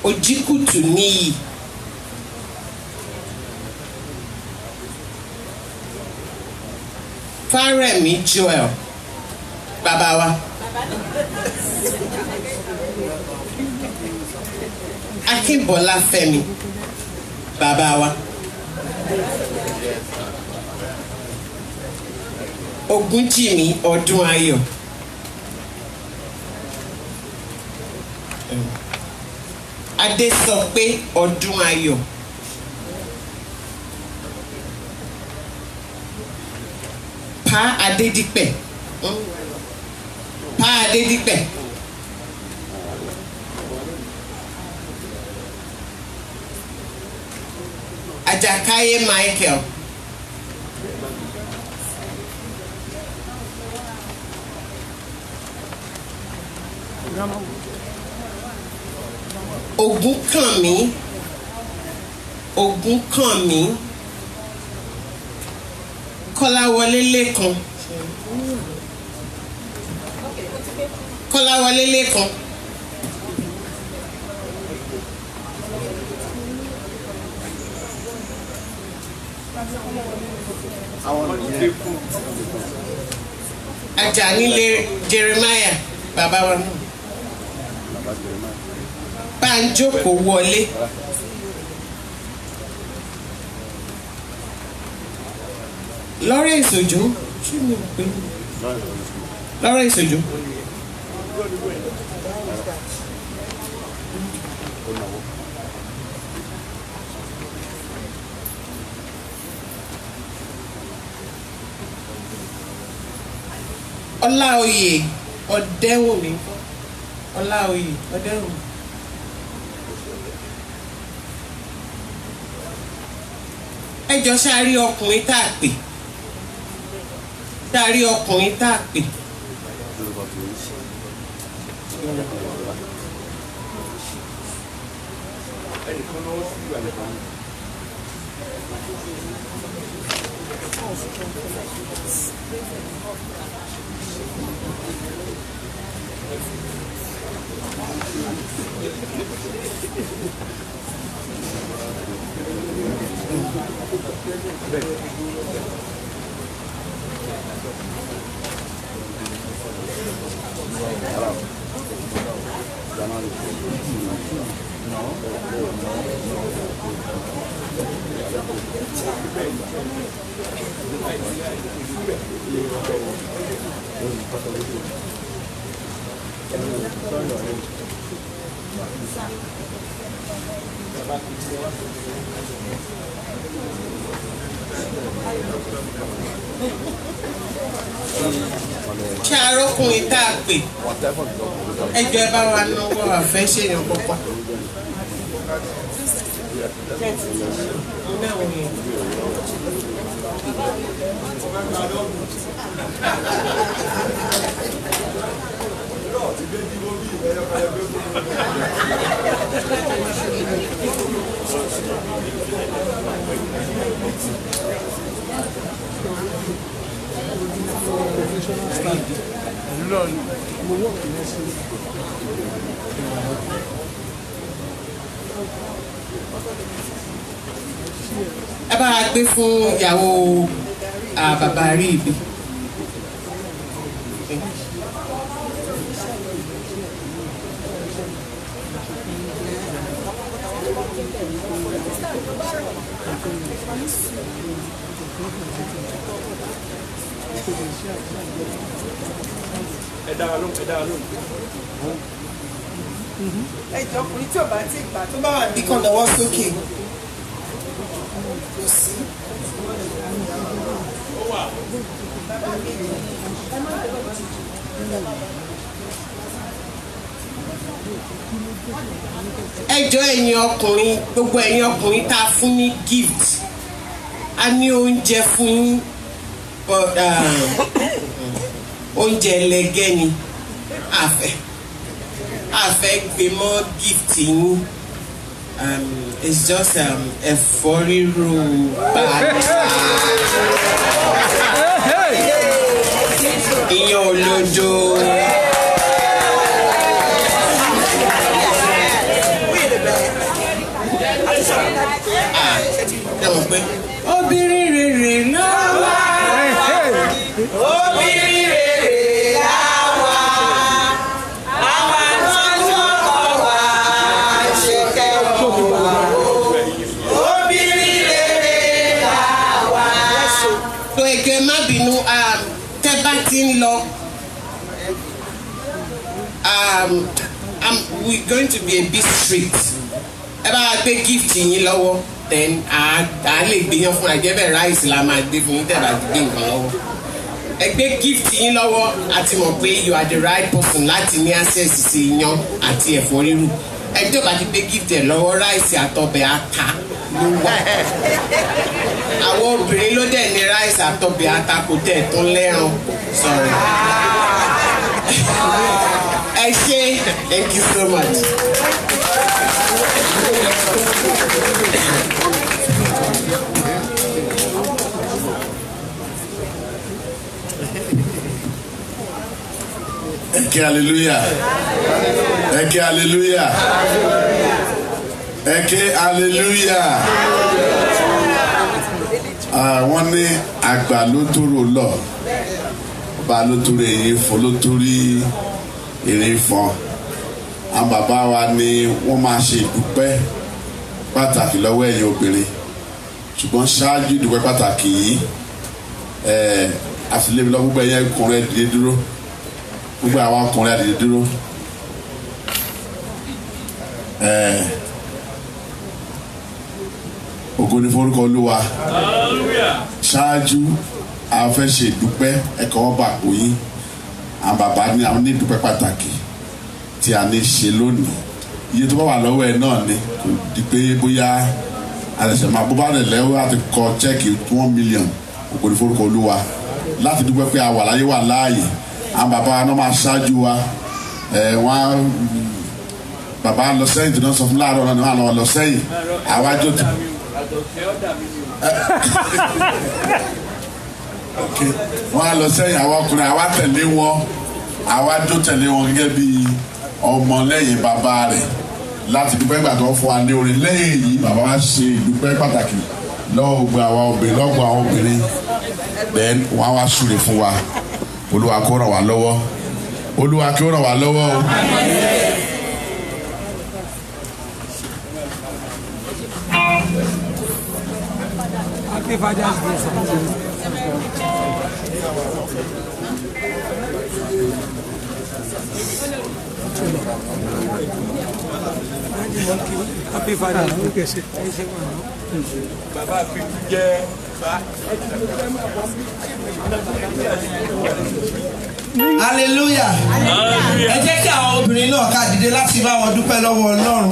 S10: Òjìkùtù níyì. Fárẹ̀mí Joel bàbá wa. Akínbọ́lá Fẹ́mi bàbá wa. Ògúnjìmí Ọdúnayọ̀. Adésọpé Ọdúnayọ̀. Pa Adédípẹ̀. Pa Adédípẹ̀. Àjàkáyé Michael. Ògúnkànmí. Ògúnkànmí. Kọ́láwọlé Lékan. Kọ́láwọlé Lékan. Àjàní Jeremiah bàbá wa náà. Bánjókòó Wọlé. Lawrence Òjó. Lawrence Òjó. Ọláoyè Ọdẹ́wùmí. Ọláoyè Ọdẹ́wùmí. jọ sáré ọkùnrin tá a pè sáré ọkùnrin tá a pè. Ṣé arákùnrin tá a pè ẹjọ́ ẹ bá wa náwó àfẹ́ ṣèyàn pọ̀pọ̀. Ẹ bá a gbé fún ìyàwó bàbá rí ibi.
S6: Ẹ dára lóhùn.
S12: Ẹ jọ ọkùnrin tí ò bá ti gbà tó bá wà ní kan lọ́wọ́ sókè. Kò sí.
S10: Ẹ jọ̀ọ́ ẹ̀yin ọkùnrin, gbogbo ẹ̀yin ọkùnrin tá a fún ní gift, a ní oúnjẹ fún yín, oúnjẹ ẹlẹgẹ́ ni àfẹ́ gbé mọ́ gift yín. It's just ẹ̀fọ́ rírò bàtà iyán olódó. Obìnrin rere láwa, obìnrin rere láwa, àwa tọ́jú ọkọ wa ṣe kẹ́wọ̀n wa. Obìnrin rere láwa. So ẹgbẹ́ má bínú, tẹ́ bá ti ń lọ. We're going to be a bit strict. Ẹ bá gbé gift yín lọ́wọ́, then a lè gbéyàn fún àjẹbẹ rice la máa gbé fún yín tẹ́ bá gbé nǹkan lọ́wọ́. Ẹ gbé gift yín lọ́wọ́, a ti mọ̀ pé you are the right person láti ní access sí iyán àti ẹ̀fọ́ rírò. Ẹ tó bá ti gbé gift ẹ̀ lọ́wọ́, rice àtọbẹ̀ ata ló wà. Àwọn obìnrin ló dẹ̀ ní rice àtọbẹ̀ ata kò tẹ̀ tó lẹ́ran. Sorry. Ẹ ṣé, thank you so much.
S2: Eke hallelujah. Eke hallelujah. Eke hallelujah. Wọ́n ní àgbà ló tóró lọ, ọba ló tóró èyí fún ló torí èrè fún. Àwọn bàbá wa ni wọ́n máa ṣe ìdúpẹ́ pàtàkì lọ́wọ́ ẹ̀yin obìnrin, ṣùgbọ́n ṣáájú ìdúpẹ́ pàtàkì yìí àfilẹ́mi lọ gbogbo ẹ̀yin ọkùnrin ẹ dìde dúró, gbogbo àwọn ọkùnrin ẹ dìde dúró. Ògo ni forúkọ Olúwa. Ṣáájú a fẹ́ ṣe ìdúpẹ́ ẹ̀kọ́ ọba àpò yín. Àwọn bàbá ní àwọn ní ìdúpẹ́ pàtàkì tí a ní ṣe lónìí. Iye tó bá wà lọ́wọ́ ẹ náà ni kò di pé bóyá àlẹsẹ̀ máa bó bá lẹ̀ lẹ́wọ́ àti kọ chẹ́ẹ̀kì 1 million òkò ní forúkọ olúwa láti dúpẹ́ pé a wà láyé wà láàyè àwọn bàbá wa náà máa ṣáájú wa wọ́n bàbá lọ sẹ́yìn tí wọ́n sọ fún láàárọ̀ náà ni wọ́n lọ sẹ́yìn àwájú tó wọ́n á lọ sẹ́yìn àwọn ọkùnrin àwa tẹ̀lé wọn àwájú tẹ̀lé wọn gẹ́gẹ́ bí ọmọ lẹ́yìn bàbá rẹ̀ láti dúpẹ́ ìgbà tó ń fún wa ní orin lẹ́yìn èyí bàbá wa ṣe ìdúpẹ́ pàtàkì lọ́wọ́ gbogbo àwọn obìnrin then wọ́n á wá súre fún wa olúwa kó ràn wá lọ́wọ́ olúwa kó ràn wá lọ́wọ́ o.
S13: Happy Father's Day. Happy Father's Day. Bàbá Pitu jẹ́
S1: hallelujah ẹ jẹ́ kí àwọn obìnrin náà ká dìde láti bá wọn dúpẹ́ lọ́wọ́ Ọlọ́run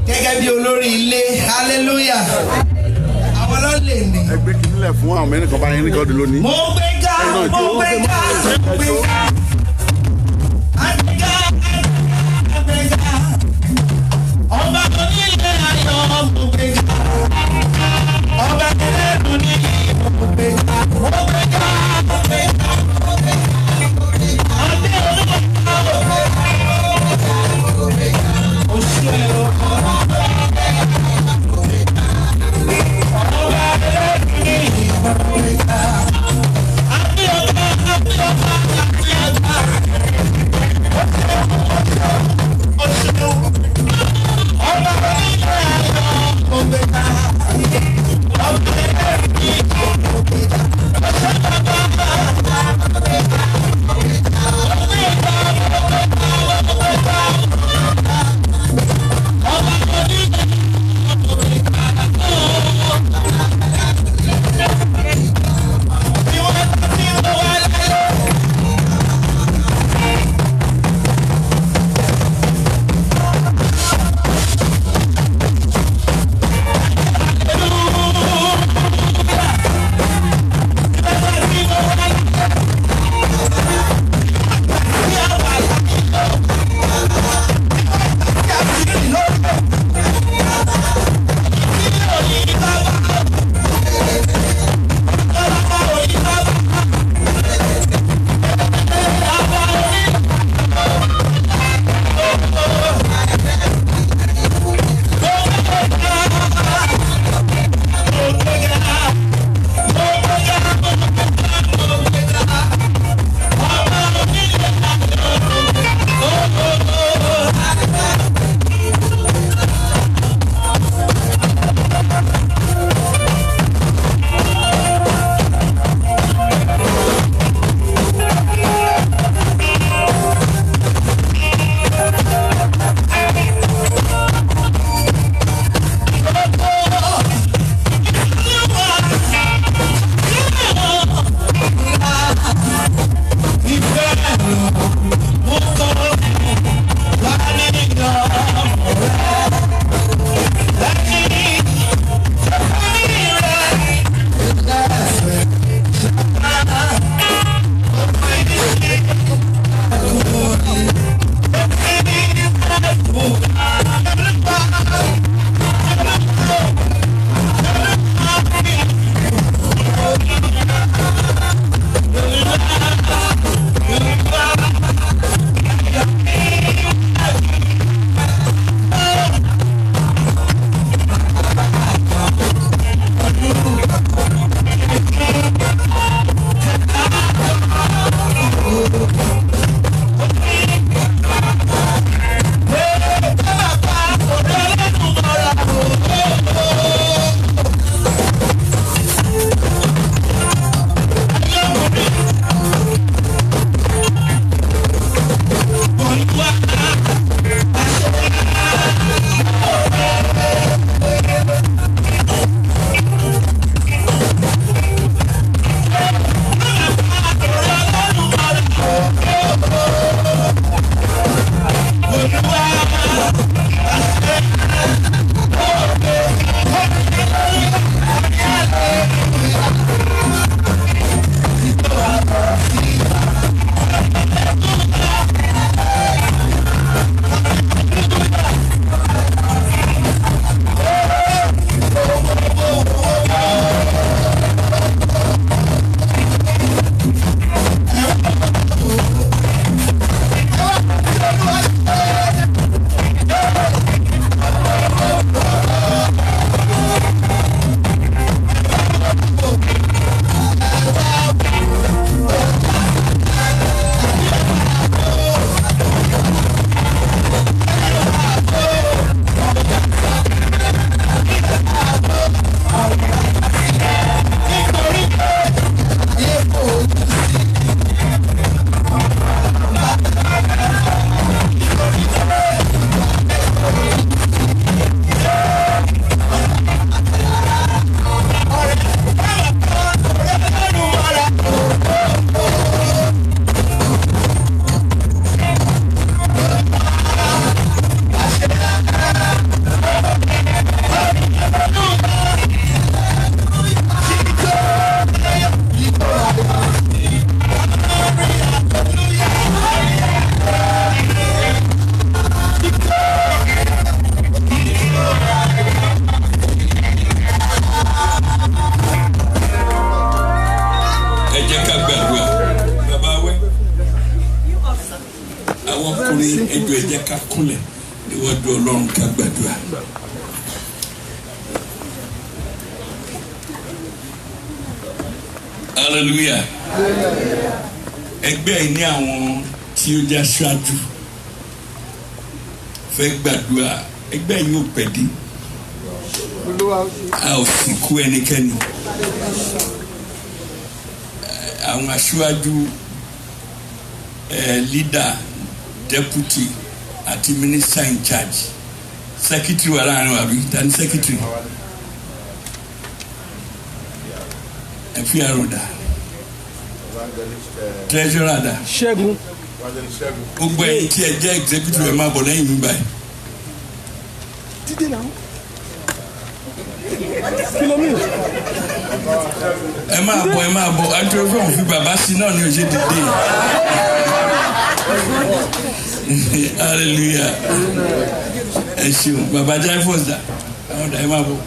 S1: gẹ́gẹ́ bí olórí ilé hallelujah àwọn lọ́lẹ̀ ní.
S2: ẹgbẹ́ kìínílẹ̀ fún àwọn mẹ́rin kan bá yẹn ní gọ́dù lónìí.
S1: mo gbé ga ọba onílé ayọ̀ mo gbé ga ọba ẹlẹ́dùn ní mo gbé ga mo gbé ga mo gbé ga mo gbé ga adé olúwa mo gbé ga oṣù ẹ̀rọ ọba ẹlẹ́dùn ní mo gbé ga adé ọba oṣù
S4: ní ẹjọ́ ẹ jẹ́ ká kúnlẹ̀ níwájú Ọlọ́run ká gbàdúrà. Hallelujah. Ẹgbẹ́ yìí ní àwọn tí ó já ṣáájú fẹ́ gbàdúrà. Ẹgbẹ́ yìí ò pẹ́ dé. A ò sì kú ẹnikẹ́ni. Àwọn aṣáájú leader, deputy àti minister in charge, secretary wà láàrin wa bí tani secretary ẹ fi àròdà treasurer dà Ṣẹ́gun gbogbo ẹ̀yin tí ẹ jẹ́ executive ẹ máa bọ̀ lẹ́yìn mi báyìí. ẹ máa bọ̀ àjọyọ̀ fún òfin bàbá sí náà ní oṣù dìde. Hallelujah. Ẹ ṣeun bàbá jẹ́ fọ́sà àwọn ọ̀dà ẹ máa bọ̀.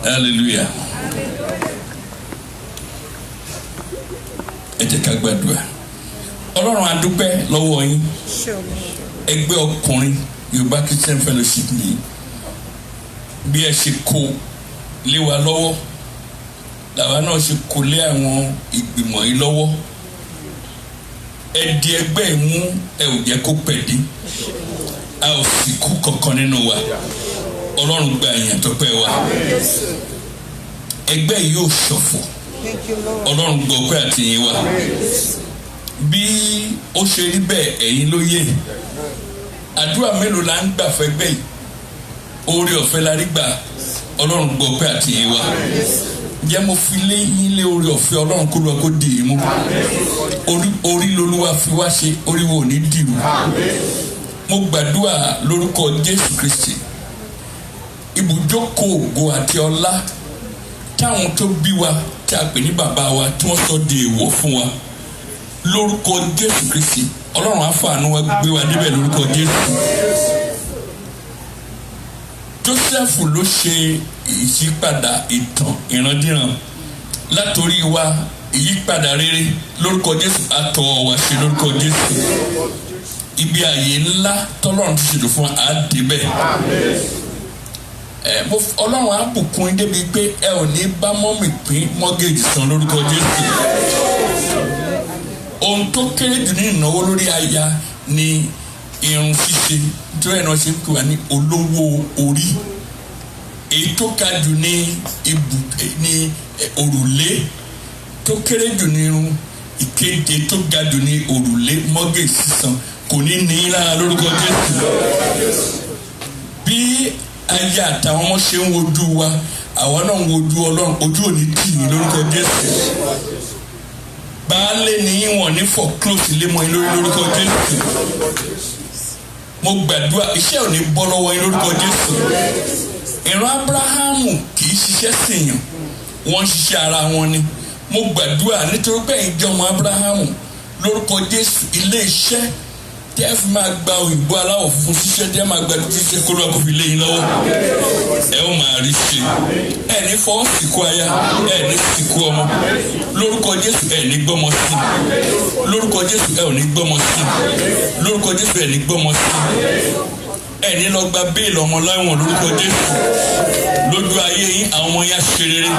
S4: Hallelujah. Ẹ jẹ́ ká gbàdúrà. Ọlọ́run a dúpẹ́ lọ́wọ́ yín. Ẹgbẹ́ ọkùnrin Yorùbá Christian Fellowship ni bí ẹ ṣe kó lé wa lọ́wọ́ làwa náà ṣe kó lé àwọn ìgbìmọ̀ yìí lọ́wọ́. Ẹ di ẹgbẹ́ yìí mú, ẹ ò jẹ́ kó pẹ̀dí, a ò sì kú kankan nínú wa. Ọlọ́run gba ìyàn tọ́pẹ́ wa. Ẹgbẹ́ yìí yóò ṣọ̀fọ̀. Ọlọ́run gbọ́ pé àtìyìn wa. Bí ó ṣe rí bẹ́ẹ̀ ẹ̀yin ló yé. Àdúrà mélòó la ń gbà fẹ́gbẹ́ yìí? Oore ọ̀fẹ́ la rí gbà. Ọlọ́run gbọ́ pé àtìyìn wa. Ǹjẹ́ mo fi lé yín lé oore ọ̀fẹ́ Ọlọ́run kó lọ kó dì í mú? Orí lolúwa fi wá ṣe, orí wo ò ní dìrú. Mo gbàdúrà lórúkọ Jésù Kristi. Ibùjókòó ògo àti ọlá táwọn tó bí wa tí a pè ní bàbá wa tí wọ́n sọ di èèwọ̀ fún wa lórúkọ Jésù Kristi. Ọlọ́run á fàánú wa gbé wa débẹ̀ lórúkọ Jésù. Jósẹ́fù ló ṣe ìyípadà ìtàn ìrandíran látòrí wa, ìyípadà rere lórúkọ Jésù àtọ̀ wa ṣe lórúkọ Jésù. Ibi ààyè ńlá tọ́lọ́run ti ṣètò fún wa á débẹ̀. Ọlọ́run á bùkún yín débi pé ẹ ò ní bá mọ́mì pín mọ́gẹ́jì san lórúkọ Jésù. Ohun tó kéré jù ní ìnáwó lórí aya ni irun ṣíṣe, nítorí ẹ̀ náà ṣe ń pè wá ní olówó orí. Èyí tó ga jù ní òrùlé, tó kéré jù ní irun, ìkéde tó ga jù ní òrùlé mọ́gẹ́jì sísan kò ní ní lára lórúkọ Jésù. Bí aya àtàwọn ọmọ ṣe ń wojú wa, àwọn náà ń wojú Ọlọ́run, ojú òní tì ní lórúkọ Jésù. Baálé ní wọn ní for close lé mọ́ yín lórí lórúkọ Jésù. Mo gbàdúrà iṣẹ́ ò ní bọ́ lọ́wọ́ yín lórúkọ Jésù. Ìran Ábúráhámù kì í ṣiṣẹ́ sèèyàn, wọ́n ń ṣiṣẹ́ ara wọn ni. Mo gbàdúrà nítorí pé ẹ̀yin jẹ́ ọmọ Ábúráhámù lórúkọ Jésù. Ilé iṣẹ́ tẹ́ ẹ fi máa gba òyìnbó aláwọ̀ funfun ṣiṣẹ́, tẹ́ ẹ máa gba dúdú ṣiṣẹ́ kó lọ́ọ́ kó fi lé yín lọ́wọ́. Ẹ ó máa rí ṣe. Ẹ ní fọwọ́ sìnkú aya, ẹ ní sìnkú ọmọ. Lórúkọ Jésù ẹ ní gbọ́mọ sí. Lórúkọ Jésù ẹ ò ní gbọ́mọ sí. Lórúkọ Jésù ẹ ní gbọ́mọ sí. Ẹ ní lọ gba béèlì ọmọ láwọn lórúkọ Jésù. Lójú ayé yín àwọn ọmọ yẹn ṣe rere.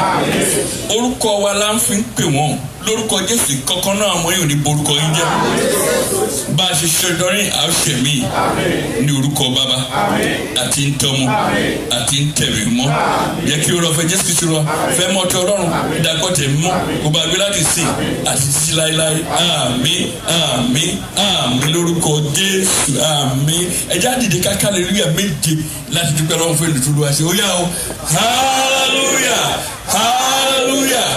S4: Orúkọ wa la ń fi ń pè wọ́n. Lórúkọ Jésù kankan náà ọmọ yìí ò ní borúkọ yín jẹ́. Bá a ṣe ṣe dọ́rin àṣẹmí ní orúkọ bàbá àti ń tọ́mọ àti ń tẹ̀mí mọ́. Jẹ́ kí o lọ fẹ́ Jésù Kristu lọ fẹ́ mọ́ ọtí Ọlọ́run dàpọ̀ tẹ̀mí mọ́ kó bá gbé láti sìn àti títí láéláé. Àmín àmín àmín lórúkọ Jésù àmín. Ẹ jẹ́ á dìde ká hallelujah méje láti dúpẹ́ lọ́wọ́ fún èlùtù lọ́wọ́ àṣẹ. Ó yá o hallelujah hallelujah